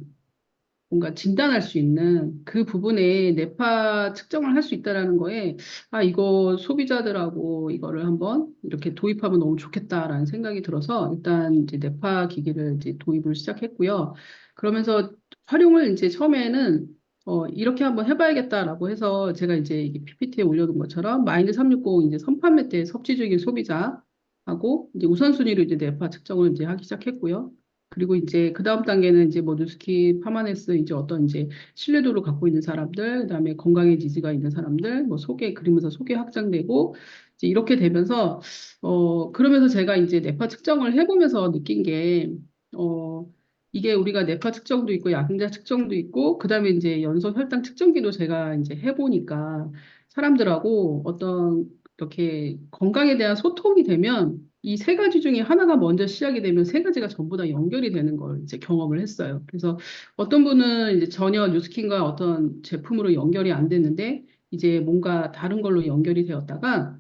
뭔가 진단할 수 있는 그 부분에 뇌파 측정을 할 수 있다라는 거에 이거 소비자들하고 이거를 한번 이렇게 도입하면 너무 좋겠다라는 생각이 들어서 일단 이제 뇌파 기기를 이제 도입을 시작했고요. 그러면서 활용을 이제 처음에는 이렇게 한번 해봐야겠다라고 해서 제가 이제 이게 PPT에 올려둔 것처럼 마인드 360 이제 선판매 때 섭취주기 소비자하고 이제 우선순위로 이제 뇌파 측정을 이제 하기 시작했고요. 그리고 이제 그 다음 단계는 이제 뭐 뉴스키, 파마네스 이제 어떤 이제 신뢰도를 갖고 있는 사람들, 그다음에 건강에 지지가 있는 사람들, 뭐 그러면서 소개 확장되고 이제 이렇게 되면서 그러면서 제가 이제 뇌파 측정을 해보면서 느낀 게 이게 우리가 뇌파 측정도 있고 양자 측정도 있고 그다음에 이제 연소 혈당 측정기도 제가 이제 해보니까 사람들하고 어떤 이렇게 건강에 대한 소통이 되면 이 세 가지 중에 하나가 먼저 시작이 되면 세 가지가 전부 다 연결이 되는 걸 이제 경험을 했어요. 그래서 어떤 분은 이제 전혀 뉴스킨과 어떤 제품으로 연결이 안 됐는데 이제 뭔가 다른 걸로 연결이 되었다가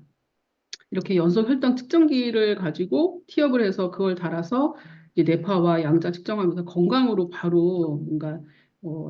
이렇게 연속 혈당 측정기를 가지고 티업을 해서 그걸 달아서 이제 뇌파와 양자 측정하면서 건강으로 바로 뭔가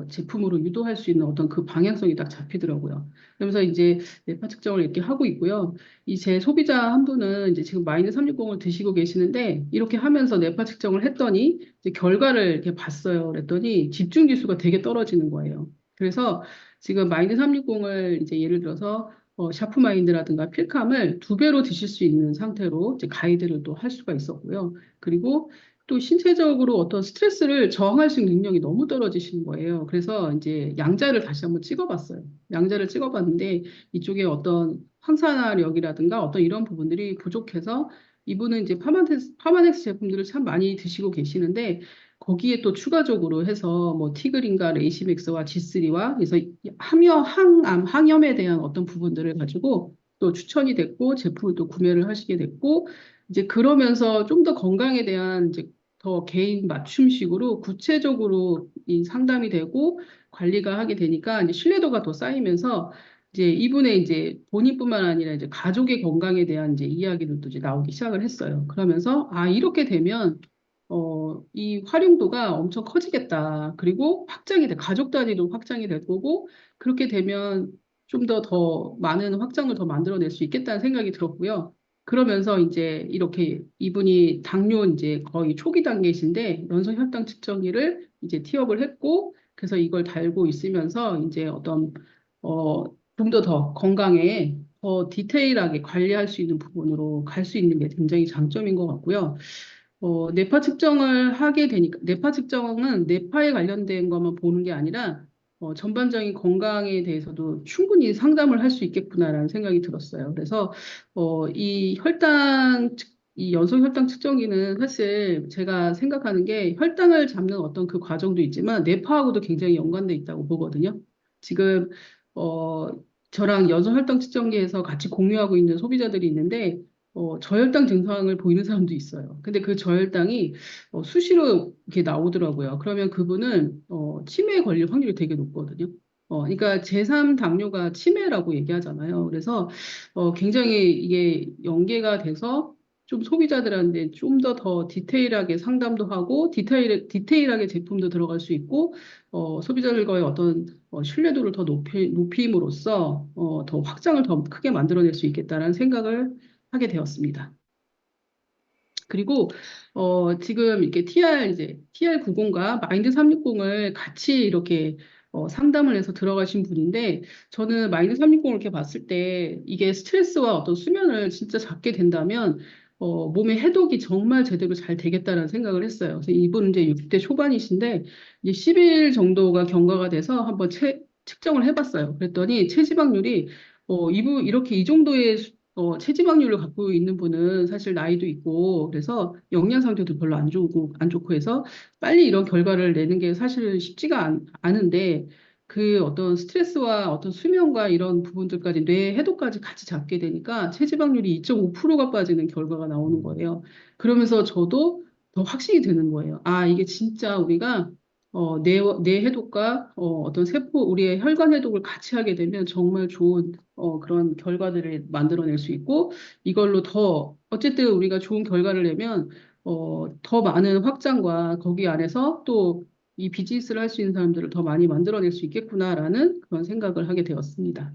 제품으로 유도할 수 있는 어떤 그 방향성이 딱 잡히더라고요. 그러면서 이제 뇌파 측정을 이렇게 하고 있고요. 이 제 소비자 한 분은 이제 지금 마인드 360을 드시고 계시는데 이렇게 하면서 뇌파 측정을 했더니 이제 결과를 이렇게 봤어요. 그랬더니 집중 지수가 되게 떨어지는 거예요. 그래서 지금 마인드 360을 이제 예를 들어서 샤프마인드라든가 필캄을 2배로 드실 수 있는 상태로 이제 가이드를 또 할 수가 있었고요. 그리고 또 신체적으로 어떤 스트레스를 저항할 수 있는 능력이 너무 떨어지시는 거예요. 그래서 이제 양자를 다시 한번 찍어봤어요. 양자를 찍어봤는데 이쪽에 어떤 항산화력이라든가 어떤 이런 부분들이 부족해서 이분은 이제 파마넥스 제품들을 참 많이 드시고 계시는데 거기에 또 추가적으로 해서 뭐 티그린과 레이시맥스와 G3와 그래서 항염에 대한 어떤 부분들을 가지고 또 추천이 됐고 제품을 또 구매를 하시게 됐고 이제 그러면서 좀 더 건강에 대한 이제 더 개인 맞춤식으로 구체적으로 이 상담이 되고 관리가 하게 되니까 이제 신뢰도가 더 쌓이면서 이제 이분의 이제 본인뿐만 아니라 이제 가족의 건강에 대한 이제 이야기들도 이제 나오기 시작을 했어요. 그러면서 아, 이렇게 되면 이 활용도가 엄청 커지겠다. 그리고 가족 단위도 확장이 될 거고, 그렇게 되면 좀 더 많은 확장을 더 만들어낼 수 있겠다는 생각이 들었고요. 그러면서 이제 이렇게 이분이 당뇨 이제 거의 초기 단계이신데 연소 혈당 측정기를 이제 티업을 했고, 그래서 이걸 달고 있으면서 이제 좀 더 건강에 더 디테일하게 관리할 수 있는 부분으로 갈 수 있는 게 굉장히 장점인 것 같고요. 뇌파 측정을 하게 되니까, 뇌파 측정은 뇌파에 관련된 것만 보는 게 아니라, 전반적인 건강에 대해서도 충분히 상담을 할 수 있겠구나라는 생각이 들었어요. 그래서, 이 연속 혈당 측정기는 사실 제가 생각하는 게 혈당을 잡는 어떤 그 과정도 있지만, 뇌파하고도 굉장히 연관돼 있다고 보거든요. 지금, 어, 저랑 연속 혈당 측정기에서 같이 공유하고 있는 소비자들이 있는데, 저혈당 증상을 보이는 사람도 있어요. 근데 그 저혈당이 수시로 이렇게 나오더라고요. 그러면 그분은 치매에 걸릴 확률이 되게 높거든요. 그러니까 제3 당뇨가 치매라고 얘기하잖아요. 그래서 굉장히 이게 연계가 돼서 좀 소비자들한테 좀 더 디테일하게 상담도 하고 디테일하게 제품도 들어갈 수 있고 소비자들과의 어떤 신뢰도를 더 높임으로써 더 확장을 더 크게 만들어낼 수 있겠다라는 생각을 하게 되었습니다. 그리고 지금 이렇게 TR90과 마인드 360을 같이 이렇게 상담을 해서 들어가신 분인데 저는 마인드 360을 이렇게 봤을 때 이게 스트레스와 어떤 수면을 진짜 잡게 된다면 몸의 해독이 정말 제대로 잘 되겠다는 생각을 했어요. 그래서 이분은 이제 60대 초반이신데 이제 10일 정도가 경과가 돼서 한번 측정을 해봤어요. 그랬더니 체지방률이 이렇게 이 정도의 체지방률을 갖고 있는 분은 사실 나이도 있고 그래서 영양 상태도 별로 안 좋고 해서 빨리 이런 결과를 내는 게 사실 쉽지가 않은데 그 어떤 스트레스와 어떤 수면과 이런 부분들까지 뇌 해독까지 같이 잡게 되니까 체지방률이 2.5%가 빠지는 결과가 나오는 거예요. 그러면서 저도 더 확신이 드는 거예요. 아, 이게 진짜 우리가 뇌 해독과 어떤 우리의 혈관 해독을 같이 하게 되면 정말 좋은 그런 결과들을 만들어낼 수 있고 이걸로 어쨌든 우리가 좋은 결과를 내면 더 많은 확장과 거기 안에서 또 이 비즈니스를 할 수 있는 사람들을 더 많이 만들어낼 수 있겠구나라는 그런 생각을 하게 되었습니다.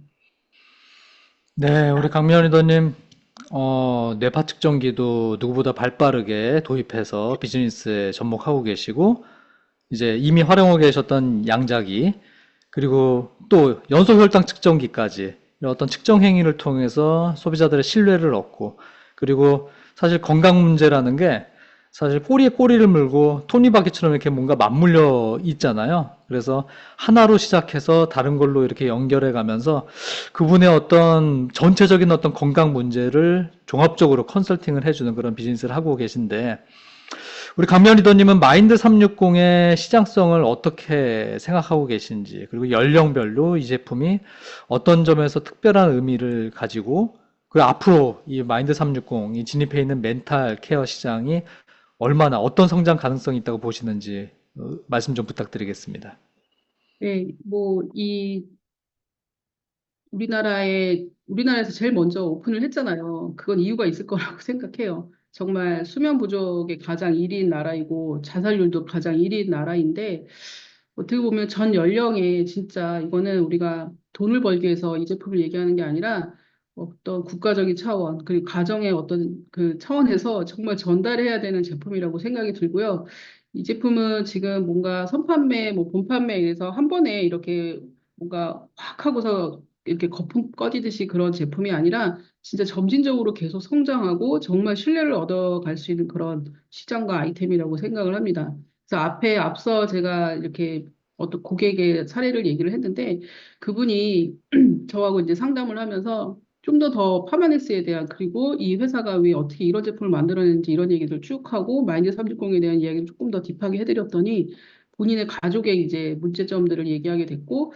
네, 우리 강미연 리더님, 뇌파 측정기도 누구보다 발빠르게 도입해서 비즈니스에 접목하고 계시고, 이제 이미 활용하고 계셨던 양자기, 그리고 또 연속 혈당 측정기까지 이런 어떤 측정 행위를 통해서 소비자들의 신뢰를 얻고, 그리고 사실 건강 문제라는 게 사실 꼬리에 꼬리를 물고 톱니바퀴처럼 이렇게 뭔가 맞물려 있잖아요. 그래서 하나로 시작해서 다른 걸로 이렇게 연결해 가면서 그분의 어떤 전체적인 어떤 건강 문제를 종합적으로 컨설팅을 해주는 그런 비즈니스를 하고 계신데, 우리 강미연 리더님은 마인드 360의 시장성을 어떻게 생각하고 계신지, 그리고 연령별로 이 제품이 어떤 점에서 특별한 의미를 가지고, 그 앞으로 이 마인드 360이 진입해 있는 멘탈 케어 시장이 얼마나 어떤 성장 가능성이 있다고 보시는지 말씀 좀 부탁드리겠습니다. 네, 우리나라에서 제일 먼저 오픈을 했잖아요. 그건 이유가 있을 거라고 생각해요. 정말 수면 부족의 가장 1위인 나라이고 자살률도 가장 1위인 나라인데 어떻게 보면 전 연령에 진짜 이거는 우리가 돈을 벌기 위해서 이 제품을 얘기하는 게 아니라 어떤 국가적인 차원, 그리고 가정의 어떤 그 차원에서 정말 전달해야 되는 제품이라고 생각이 들고요. 이 제품은 지금 뭔가 선판매, 뭐 본판매 이래서 한 번에 이렇게 뭔가 확 하고서 이렇게 거품 꺼지듯이 그런 제품이 아니라 진짜 점진적으로 계속 성장하고 정말 신뢰를 얻어갈 수 있는 그런 시장과 아이템이라고 생각을 합니다. 그래서 앞서 제가 이렇게 어떤 고객의 사례를 얘기를 했는데 그분이 저하고 이제 상담을 하면서 좀 더 파마넥스에 대한 그리고 이 회사가 왜 어떻게 이런 제품을 만들어내는지 이런 얘기들 쭉 하고 마인드 360에 대한 이야기를 조금 더 딥하게 해드렸더니 본인의 가족의 이제 문제점들을 얘기하게 됐고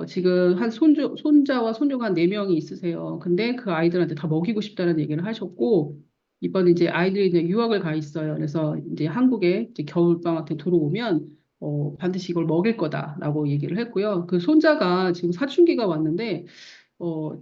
지금 한 손자와 손녀가 한 4명이 있으세요. 근데 그 아이들한테 다 먹이고 싶다는 얘기를 하셨고 이번 이제 아이들이 이제 유학을 가 있어요. 그래서 이제 한국에 이제 겨울방학 때 들어오면 반드시 이걸 먹일 거다라고 얘기를 했고요. 그 손자가 지금 사춘기가 왔는데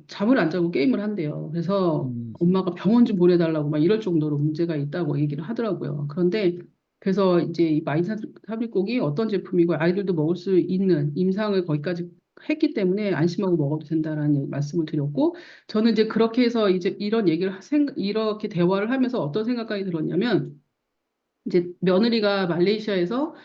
잠을 안 자고 게임을 한대요. 그래서 엄마가 병원 좀 보내달라고 막 이럴 정도로 문제가 있다고 얘기를 하더라고요. 그런데 그래서 이제 이 마이사 삽입곡이 어떤 제품이고 아이들도 먹을 수 있는 임상을 거기까지 했기 때문에 안심하고 먹어도 된다라는 말씀을 드렸고 저는 이제 그렇게 해서 이제 이런 얘기를 이렇게 대화를 하면서 어떤 생각까지 들었냐면 이제 며느리가 말레이시아에서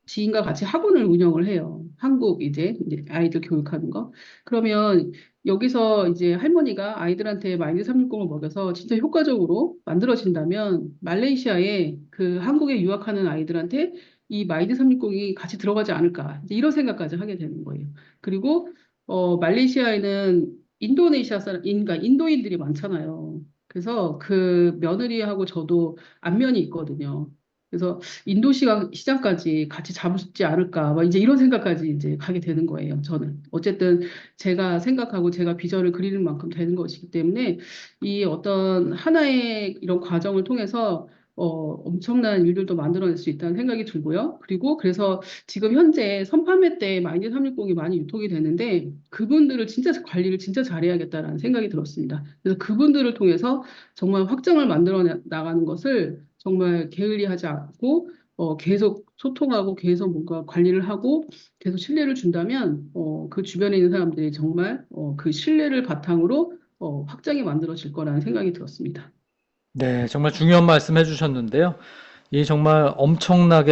지인과 같이 학원을 운영을 해요. 한국 이제 아이들 교육하는 거. 그러면 여기서 이제 할머니가 아이들한테 마인드 360을 먹여서 진짜 효과적으로 만들어진다면 말레이시아에 그 한국에 유학하는 아이들한테 이 마인드 360이 같이 들어가지 않을까. 이제 이런 생각까지 하게 되는 거예요. 그리고 말레이시아에는 인도네시아 그러니까 인도인들이 많잖아요. 그래서 그 며느리하고 저도 안면이 있거든요. 그래서 인도 시장까지 같이 잡지 않을까, 막 이제 이런 생각까지 이제 가게 되는 거예요, 저는. 어쨌든 제가 생각하고 제가 비전을 그리는 만큼 되는 것이기 때문에 이 어떤 하나의 이런 과정을 통해서 엄청난 일들도 만들어낼 수 있다는 생각이 들고요. 그리고 그래서 지금 현재 선판매 때 마인드 360이 많이 유통이 되는데 그분들을 진짜 관리를 진짜 잘해야겠다라는 생각이 들었습니다. 그래서 그분들을 통해서 정말 확장을 만들어 나가는 것을 정말 게을리하지 않고 계속 소통하고 계속 뭔가 관리를 하고 계속 신뢰를 준다면 그 주변에 있는 사람들이 정말 그 신뢰를 바탕으로 확장이 만들어질 거라는 생각이 들었습니다. 네, 정말 중요한 말씀 해주셨는데요. 이 정말 엄청난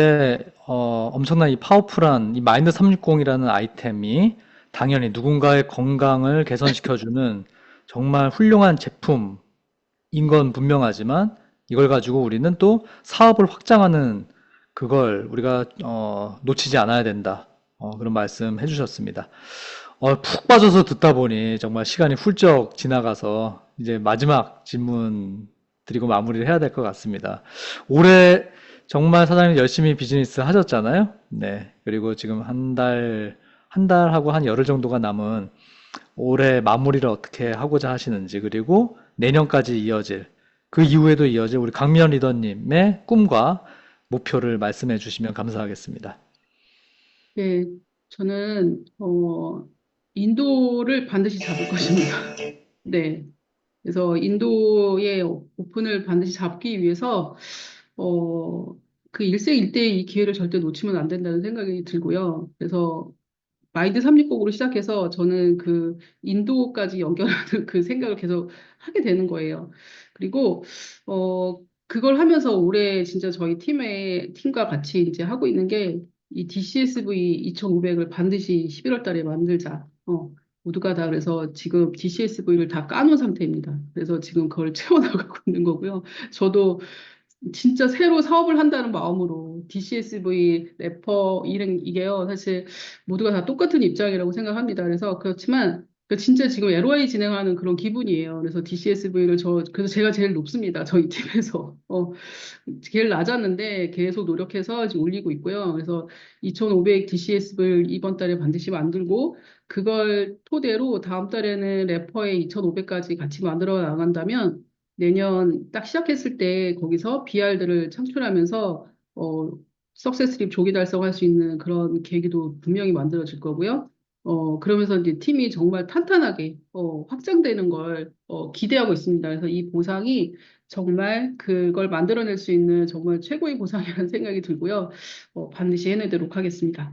이 파워풀한 이 마인드 360이라는 아이템이 당연히 누군가의 건강을 개선시켜주는 정말 훌륭한 제품인 건 분명하지만 이걸 가지고 우리는 또 사업을 확장하는 그걸 우리가 놓치지 않아야 된다. 그런 말씀 해주셨습니다. 푹 빠져서 듣다 보니 정말 시간이 훌쩍 지나가서 이제 마지막 질문 드리고 마무리를 해야 될 것 같습니다. 올해 정말 사장님 열심히 비즈니스 하셨잖아요. 네. 그리고 지금 한 달하고 한 열흘 정도가 남은 올해 마무리를 어떻게 하고자 하시는지, 그리고 내년까지 이어질, 그 이후에도 이어질 우리 강미연 리더님의 꿈과 목표를 말씀해 주시면 감사하겠습니다. 네, 저는 인도를 반드시 잡을 것입니다. 네. 그래서 인도의 오픈을 반드시 잡기 위해서 그 일생일대의 이 기회를 절대 놓치면 안 된다는 생각이 들고요. 그래서 마인드 360으로 시작해서 저는 그 인도까지 연결하는 그 생각을 계속 하게 되는 거예요. 그리고 그걸 하면서 올해 진짜 저희 팀과 같이 이제 하고 있는 게 이 DCSV 2500을 반드시 11월 달에 만들자. 모두가 다 그래서 지금 DCSV를 다 까놓은 상태입니다. 그래서 지금 그걸 채워나가고 있는 거고요. 저도 진짜 새로 사업을 한다는 마음으로 DCSV 래퍼 이게요. 사실 모두가 다 똑같은 입장이라고 생각합니다. 그래서 그렇지만 진짜 지금 LOI 진행하는 그런 기분이에요. 그래서 DCSV를 그래서 제가 제일 높습니다. 저희 팀에서. 제일 낮았는데 계속 노력해서 지금 올리고 있고요. 그래서 2500 DCSV를 이번 달에 반드시 만들고 그걸 토대로 다음 달에는 래퍼의 2500까지 같이 만들어 나간다면 내년 딱 시작했을 때 거기서 BR들을 창출하면서 석세스립 조기 달성할 수 있는 그런 계기도 분명히 만들어질 거고요. 그러면서 이제 팀이 정말 탄탄하게 확장되는 걸 기대하고 있습니다. 그래서 이 보상이 정말 그걸 만들어낼 수 있는 정말 최고의 보상이라는 생각이 들고요. 반드시 해내도록 하겠습니다.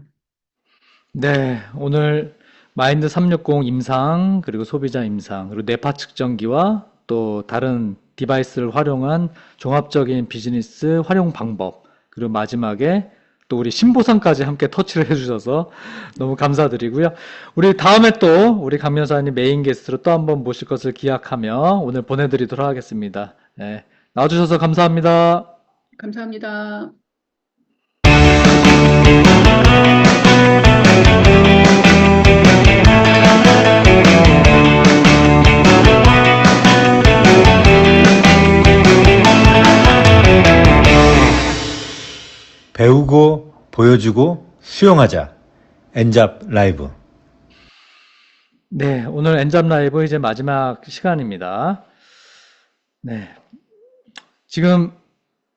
네, 오늘 마인드 360 임상, 그리고 소비자 임상, 그리고 뇌파 측정기와 또 다른 디바이스를 활용한 종합적인 비즈니스 활용 방법, 그리고 마지막에 또 우리 신보상까지 함께 터치를 해주셔서 너무 감사드리고요. 우리 다음에 또 우리 강 변호사님 메인 게스트로 또 한번 모실 것을 기약하며 오늘 보내드리도록 하겠습니다. 네, 나와주셔서 감사합니다. 감사합니다. 배우고 보여주고 수용하자. 엔잡 라이브. 네, 오늘 엔잡 라이브 이제 마지막 시간입니다. 네. 지금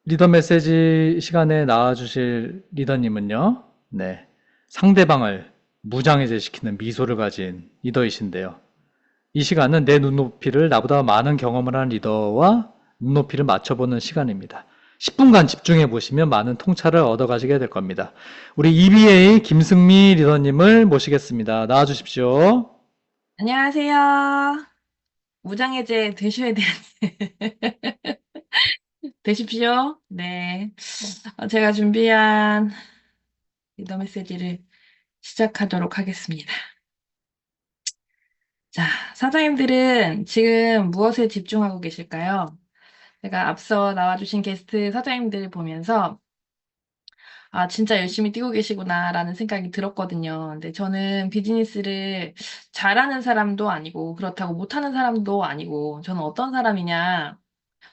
리더 메시지 시간에 나와주실 리더님은요, 네. 상대방을 무장해제시키는 미소를 가진 리더이신데요. 이 시간은 내 눈높이를 나보다 많은 경험을 한 리더와 눈높이를 맞춰보는 시간입니다. 10분간 집중해 보시면 많은 통찰을 얻어가시게 될 겁니다. 우리 EBA 김승미 리더님을 모시겠습니다. 나와주십시오. 안녕하세요. 무장해제 되셔야 되는데. 되십시오. 네. 제가 준비한 리더 메시지를 시작하도록 하겠습니다. 자, 사장님들은 지금 무엇에 집중하고 계실까요? 제가 앞서 나와주신 게스트 사장님들 보면서 아, 진짜 열심히 뛰고 계시구나라는 생각이 들었거든요. 근데 저는 비즈니스를 잘하는 사람도 아니고 그렇다고 못하는 사람도 아니고 저는 어떤 사람이냐?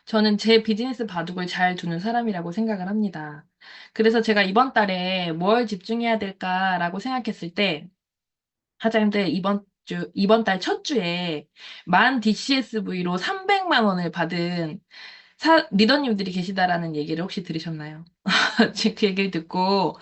저는 제 비즈니스 바둑을 잘 두는 사람이라고 생각을 합니다. 그래서 제가 이번 달에 뭘 집중해야 될까라고 생각했을 때 사장님들 이번 달 첫 주에 만 DCSV로 300만 원을 받은 리더님들이 계시다라는 얘기를 혹시 들으셨나요? 제 그 얘기를 듣고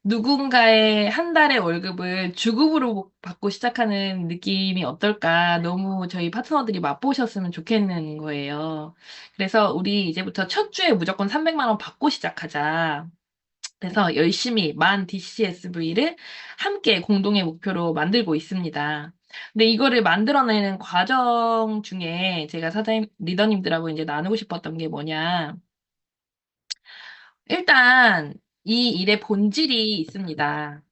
누군가의 한 달의 월급을 주급으로 받고 시작하는 느낌이 어떨까 너무 저희 파트너들이 맛보셨으면 좋겠는 거예요. 그래서 우리 이제부터 첫 주에 무조건 300만 원 받고 시작하자. 그래서 열심히 만 DCSV를 함께 공동의 목표로 만들고 있습니다. 근데 이거를 만들어내는 과정 중에 제가 사장님, 리더님들하고 이제 나누고 싶었던 게 뭐냐. 일단 이 일의 본질이 있습니다.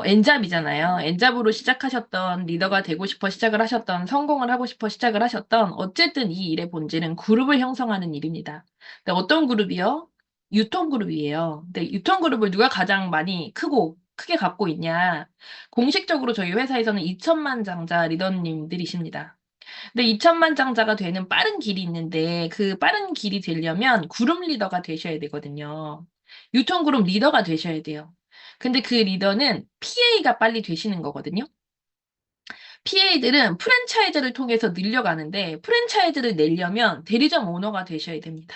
엔잡이잖아요. 엔잡으로 시작하셨던 리더가 되고 싶어 시작을 하셨던 성공을 하고 싶어 시작을 하셨던 어쨌든 이 일의 본질은 그룹을 형성하는 일입니다. 근데 어떤 그룹이요? 유통그룹이에요. 근데 유통그룹을 누가 가장 많이 크게 갖고 있냐? 공식적으로 저희 회사에서는 2천만 장자 리더님들이십니다. 근데 2천만 장자가 되는 빠른 길이 있는데 그 빠른 길이 되려면 그룹 리더가 되셔야 되거든요. 유통그룹 리더가 되셔야 돼요. 근데 그 리더는 PA가 빨리 되시는 거거든요. PA들은 프랜차이즈를 통해서 늘려가는데 프랜차이즈를 내려면 대리점 오너가 되셔야 됩니다.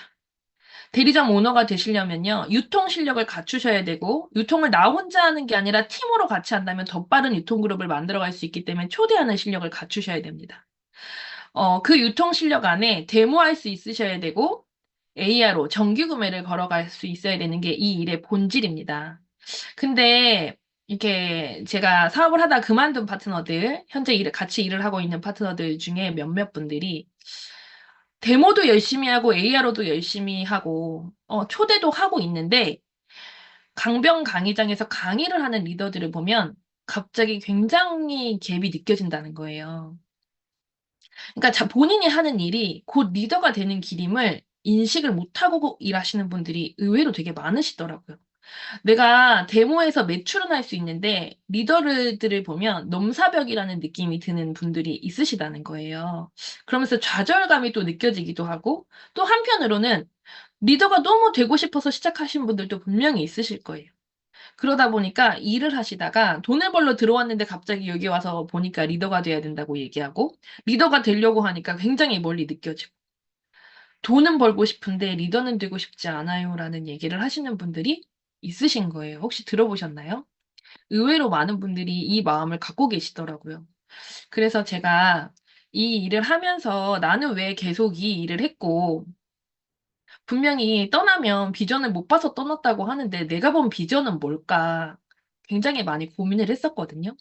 대리점 오너가 되시려면요. 유통 실력을 갖추셔야 되고 유통을 나 혼자 하는 게 아니라 팀으로 같이 한다면 더 빠른 유통그룹을 만들어갈 수 있기 때문에 초대하는 실력을 갖추셔야 됩니다. 그 유통 실력 안에 데모할 수 있으셔야 되고 AR로 정기 구매를 걸어갈 수 있어야 되는 게 이 일의 본질입니다. 근데 이렇게 제가 사업을 하다 그만둔 파트너들, 현재 같이 일을 하고 있는 파트너들 중에 몇몇 분들이 데모도 열심히 하고 AR로도 열심히 하고 초대도 하고 있는데 강변 강의장에서 강의를 하는 리더들을 보면 갑자기 굉장히 갭이 느껴진다는 거예요. 그러니까 본인이 하는 일이 곧 리더가 되는 길임을 인식을 못하고 일하시는 분들이 의외로 되게 많으시더라고요. 내가 데모에서 매출은 할 수 있는데 리더들을 보면 넘사벽이라는 느낌이 드는 분들이 있으시다는 거예요. 그러면서 좌절감이 또 느껴지기도 하고 또 한편으로는 리더가 너무 되고 싶어서 시작하신 분들도 분명히 있으실 거예요. 그러다 보니까 일을 하시다가 돈을 벌러 들어왔는데 갑자기 여기 와서 보니까 리더가 돼야 된다고 얘기하고 리더가 되려고 하니까 굉장히 멀리 느껴지고 돈은 벌고 싶은데 리더는 되고 싶지 않아요라는 얘기를 하시는 분들이 있으신 거예요. 혹시 들어보셨나요? 의외로 많은 분들이 이 마음을 갖고 계시더라고요. 그래서 제가 이 일을 하면서 나는 왜 계속 이 일을 했고 분명히 떠나면 비전을 못 봐서 떠났다고 하는데 내가 본 비전은 뭘까 굉장히 많이 고민을 했었거든요.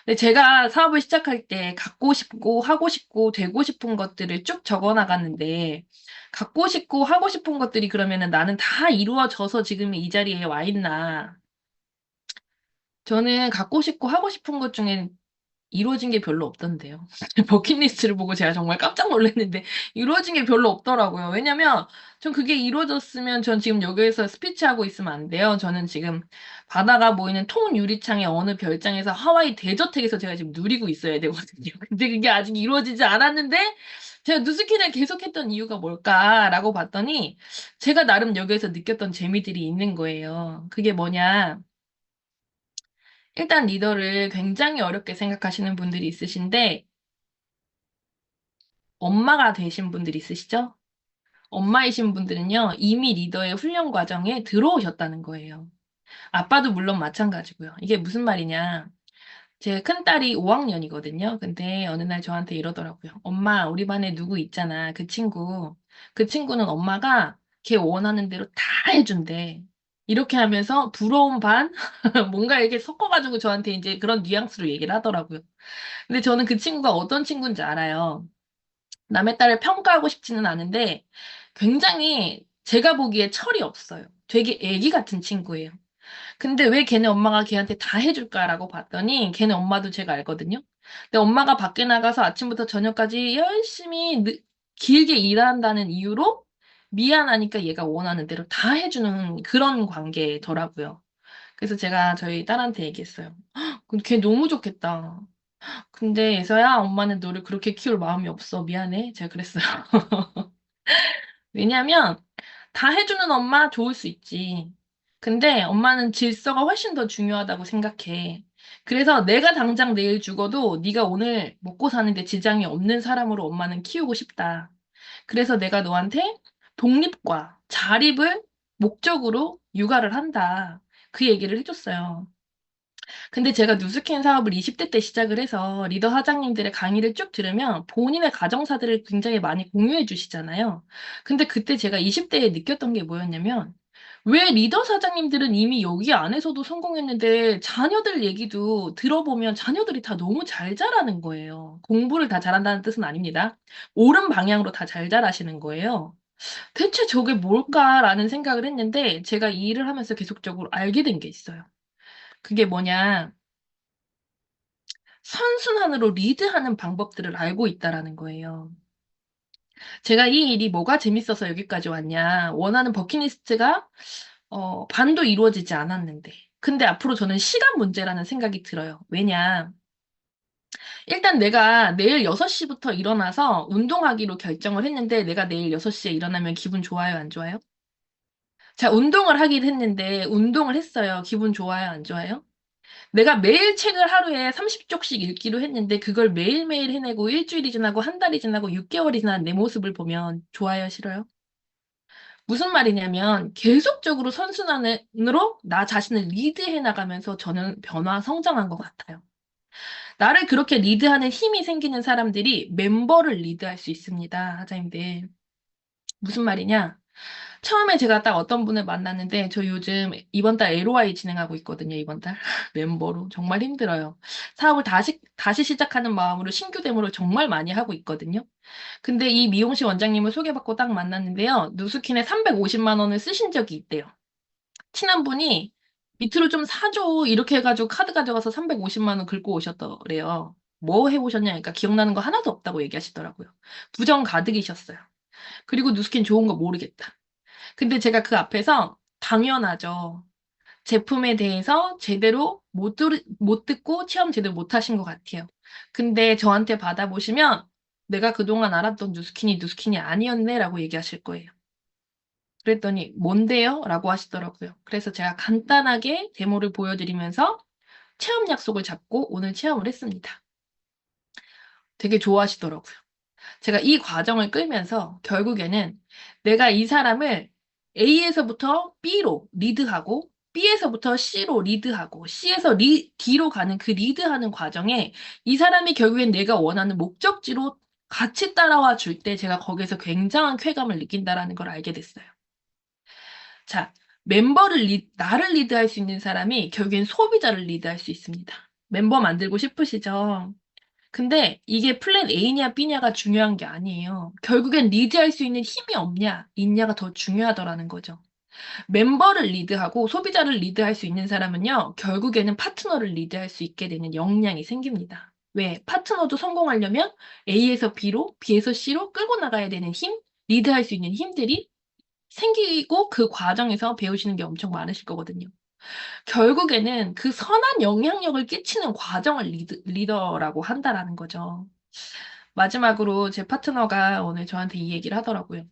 근데 제가 사업을 시작할 때 갖고 싶고 하고 싶고 되고 싶은 것들을 쭉 적어 나갔는데 갖고 싶고 하고 싶은 것들이 그러면은 나는 다 이루어져서 지금 이 자리에 와 있나. 저는 갖고 싶고 하고 싶은 것 중에 이루어진 게 별로 없던데요. 버킷리스트를 보고 제가 정말 깜짝 놀랐는데 이루어진 게 별로 없더라고요. 왜냐면 전 그게 이루어졌으면 전 지금 여기에서 스피치하고 있으면 안 돼요. 저는 지금 바다가 보이는 통 유리창의 어느 별장에서 하와이 대저택에서 제가 지금 누리고 있어야 되거든요. 근데 그게 아직 이루어지지 않았는데 제가 뉴스킨을 계속했던 이유가 뭘까라고 봤더니 제가 나름 여기에서 느꼈던 재미들이 있는 거예요. 그게 뭐냐? 일단 리더를 굉장히 어렵게 생각하시는 분들이 있으신데 엄마가 되신 분들이 있으시죠? 엄마이신 분들은요, 이미 리더의 훈련 과정에 들어오셨다는 거예요. 아빠도 물론 마찬가지고요. 이게 무슨 말이냐? 제 큰딸이 5학년이거든요. 근데 어느 날 저한테 이러더라고요. 엄마, 우리 반에 누구 있잖아. 그 친구. 그 친구는 엄마가 걔 원하는 대로 다 해준대. 이렇게 하면서 부러운 반? 뭔가 이렇게 섞어가지고 저한테 이제 그런 뉘앙스로 얘기를 하더라고요. 근데 저는 그 친구가 어떤 친구인지 알아요. 남의 딸을 평가하고 싶지는 않은데 굉장히 제가 보기에 철이 없어요. 되게 애기 같은 친구예요. 근데 왜 걔네 엄마가 걔한테 다 해줄까라고 봤더니 걔네 엄마도 제가 알거든요. 근데 엄마가 밖에 나가서 아침부터 저녁까지 열심히 길게 일한다는 이유로 미안하니까 얘가 원하는 대로 다 해주는 그런 관계더라고요. 그래서 제가 저희 딸한테 얘기했어요. 근데 걔 너무 좋겠다. 근데 예서야 엄마는 너를 그렇게 키울 마음이 없어. 미안해. 제가 그랬어요. 왜냐면 다 해주는 엄마 좋을 수 있지. 근데 엄마는 질서가 훨씬 더 중요하다고 생각해. 그래서 내가 당장 내일 죽어도 네가 오늘 먹고 사는데 지장이 없는 사람으로 엄마는 키우고 싶다. 그래서 내가 너한테 독립과 자립을 목적으로 육아를 한다. 그 얘기를 해줬어요. 근데 제가 뉴스캔 사업을 20대 때 시작을 해서 리더 사장님들의 강의를 쭉 들으면 본인의 가정사들을 굉장히 많이 공유해 주시잖아요. 근데 그때 제가 20대에 느꼈던 게 뭐였냐면 왜 리더 사장님들은 이미 여기 안에서도 성공했는데 자녀들 얘기도 들어보면 자녀들이 다 너무 잘 자라는 거예요. 공부를 다 잘한다는 뜻은 아닙니다. 옳은 방향으로 다 잘 자라시는 거예요. 대체 저게 뭘까라는 생각을 했는데 제가 이 일을 하면서 계속적으로 알게 된 게 있어요. 그게 뭐냐? 선순환으로 리드하는 방법들을 알고 있다라는 거예요. 제가 이 일이 뭐가 재밌어서 여기까지 왔냐? 원하는 버킷리스트가 반도 이루어지지 않았는데. 근데 앞으로 저는 시간 문제라는 생각이 들어요. 왜냐? 일단 내가 내일 6시부터 일어나서 운동하기로 결정을 했는데 내가 내일 6시에 일어나면 기분 좋아요, 안 좋아요? 자, 운동을 하긴 했는데 운동을 했어요. 기분 좋아요, 안 좋아요? 내가 매일 책을 하루에 30쪽씩 읽기로 했는데 그걸 매일매일 해내고 일주일이 지나고 한 달이 지나고 6개월이 지난 내 모습을 보면 좋아요, 싫어요? 무슨 말이냐면 계속적으로 선순환으로 나 자신을 리드해 나가면서 저는 변화, 성장한 것 같아요. 나를 그렇게 리드하는 힘이 생기는 사람들이 멤버를 리드할 수 있습니다, 하자님들. 무슨 말이냐? 처음에 제가 딱 어떤 분을 만났는데 저 요즘 이번 달 LOI 진행하고 있거든요. 이번 달 멤버로 정말 힘들어요. 사업을 다시 시작하는 마음으로 신규 데모를 정말 많이 하고 있거든요. 근데 이 미용실 원장님을 소개받고 딱 만났는데요. 누수킨에 350만 원을 쓰신 적이 있대요. 친한 분이 밑으로 좀 사줘 이렇게 해가지고 카드 가져가서 350만 원 긁고 오셨더래요. 뭐 해보셨냐? 그러니까 기억나는 거 하나도 없다고 얘기하시더라고요. 부정 가득이셨어요. 그리고 누수킨 좋은 거 모르겠다. 근데 제가 그 앞에서 당연하죠. 제품에 대해서 제대로 못 듣고 체험 제대로 못 하신 것 같아요. 근데 저한테 받아보시면 내가 그동안 알았던 뉴스킨이 아니었네 라고 얘기하실 거예요. 그랬더니 뭔데요? 라고 하시더라고요. 그래서 제가 간단하게 데모를 보여드리면서 체험 약속을 잡고 오늘 체험을 했습니다. 되게 좋아하시더라고요. 제가 이 과정을 끌면서 결국에는 내가 이 사람을 A에서부터 B로 리드하고 B에서부터 C로 리드하고 C에서 D로 가는 그 리드하는 과정에 이 사람이 결국엔 내가 원하는 목적지로 같이 따라와 줄 때 제가 거기에서 굉장한 쾌감을 느낀다라는 걸 알게 됐어요. 자, 나를 리드할 수 있는 사람이 결국엔 소비자를 리드할 수 있습니다. 멤버 만들고 싶으시죠? 근데 이게 플랜 A냐 B냐가 중요한 게 아니에요. 결국엔 리드할 수 있는 힘이 없냐, 있냐가 더 중요하더라는 거죠. 멤버를 리드하고 소비자를 리드할 수 있는 사람은요, 결국에는 파트너를 리드할 수 있게 되는 역량이 생깁니다. 왜? 파트너도 성공하려면 A에서 B로, B에서 C로 끌고 나가야 되는 힘, 리드할 수 있는 힘들이 생기고 그 과정에서 배우시는 게 엄청 많으실 거거든요. 결국에는 그 선한 영향력을 끼치는 과정을 리더라고 한다라는 거죠. 마지막으로 제 파트너가 오늘 저한테 이 얘기를 하더라고요.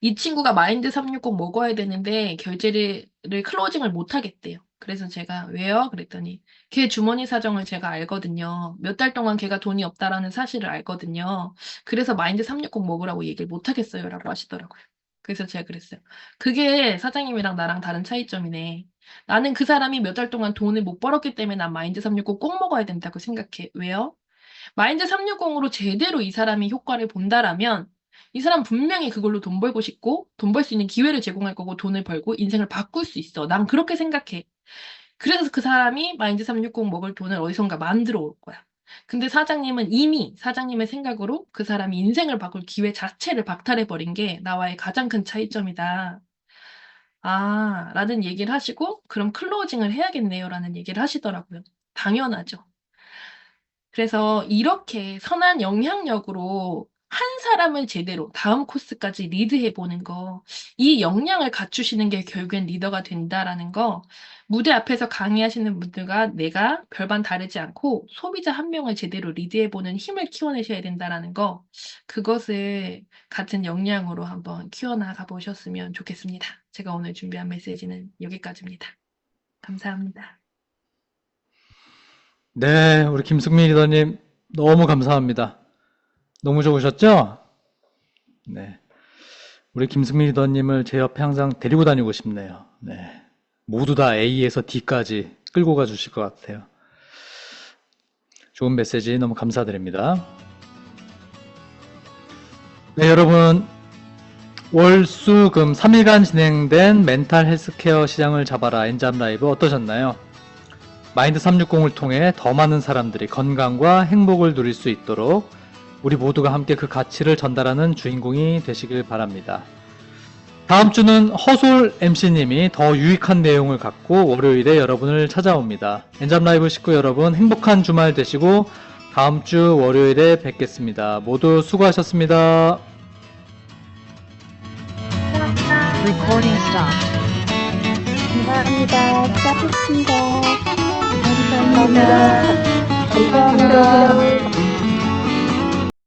이 친구가 마인드 360 먹어야 되는데 결제를 클로징을 못 하겠대요. 그래서 제가 왜요? 그랬더니 걔 주머니 사정을 제가 알거든요. 몇 달 동안 걔가 돈이 없다라는 사실을 알거든요. 그래서 마인드 360 먹으라고 얘기를 못 하겠어요. 라고 하시더라고요. 그래서 제가 그랬어요. 그게 사장님이랑 나랑 다른 차이점이네. 나는 그 사람이 몇 달 동안 돈을 못 벌었기 때문에 난 마인드 360 꼭 먹어야 된다고 생각해. 왜요? 마인드 360으로 제대로 이 사람이 효과를 본다라면 이 사람 분명히 그걸로 돈 벌고 싶고 돈 벌 수 있는 기회를 제공할 거고 돈을 벌고 인생을 바꿀 수 있어. 난 그렇게 생각해. 그래서 그 사람이 마인드 360 먹을 돈을 어디선가 만들어 올 거야. 근데 사장님은 이미 사장님의 생각으로 그 사람이 인생을 바꿀 기회 자체를 박탈해버린 게 나와의 가장 큰 차이점이다. 아, 라는 얘기를 하시고 그럼 클로징을 해야겠네요. 라는 얘기를 하시더라고요. 당연하죠. 그래서 이렇게 선한 영향력으로 한 사람을 제대로 다음 코스까지 리드해보는 거, 이 역량을 갖추시는 게 결국엔 리더가 된다라는 거, 무대 앞에서 강의하시는 분들과 내가 별반 다르지 않고 소비자 한 명을 제대로 리드해보는 힘을 키워내셔야 된다라는 거, 그것을 같은 역량으로 한번 키워나가 보셨으면 좋겠습니다. 제가 오늘 준비한 메시지는 여기까지입니다. 감사합니다. 네, 우리 김승민 리더님 너무 감사합니다. 너무 좋으셨죠? 네. 우리 김승민 리더님을 제 옆에 항상 데리고 다니고 싶네요. 네. 모두 다 A에서 D까지 끌고 가 주실 것 같아요. 좋은 메시지 너무 감사드립니다. 네, 여러분. 월, 수, 금 3일간 진행된 멘탈 헬스케어 시장을 잡아라 엔잡 라이브 어떠셨나요? 마인드 360을 통해 더 많은 사람들이 건강과 행복을 누릴 수 있도록 우리 모두가 함께 그 가치를 전달하는 주인공이 되시길 바랍니다. 다음 주는 허솔 MC님이 더 유익한 내용을 갖고 월요일에 여러분을 찾아옵니다. 엔잡 라이브 식구 여러분 행복한 주말 되시고 다음 주 월요일에 뵙겠습니다. 모두 수고하셨습니다. 감사합니다. 수고하셨습니다. 감사합니다.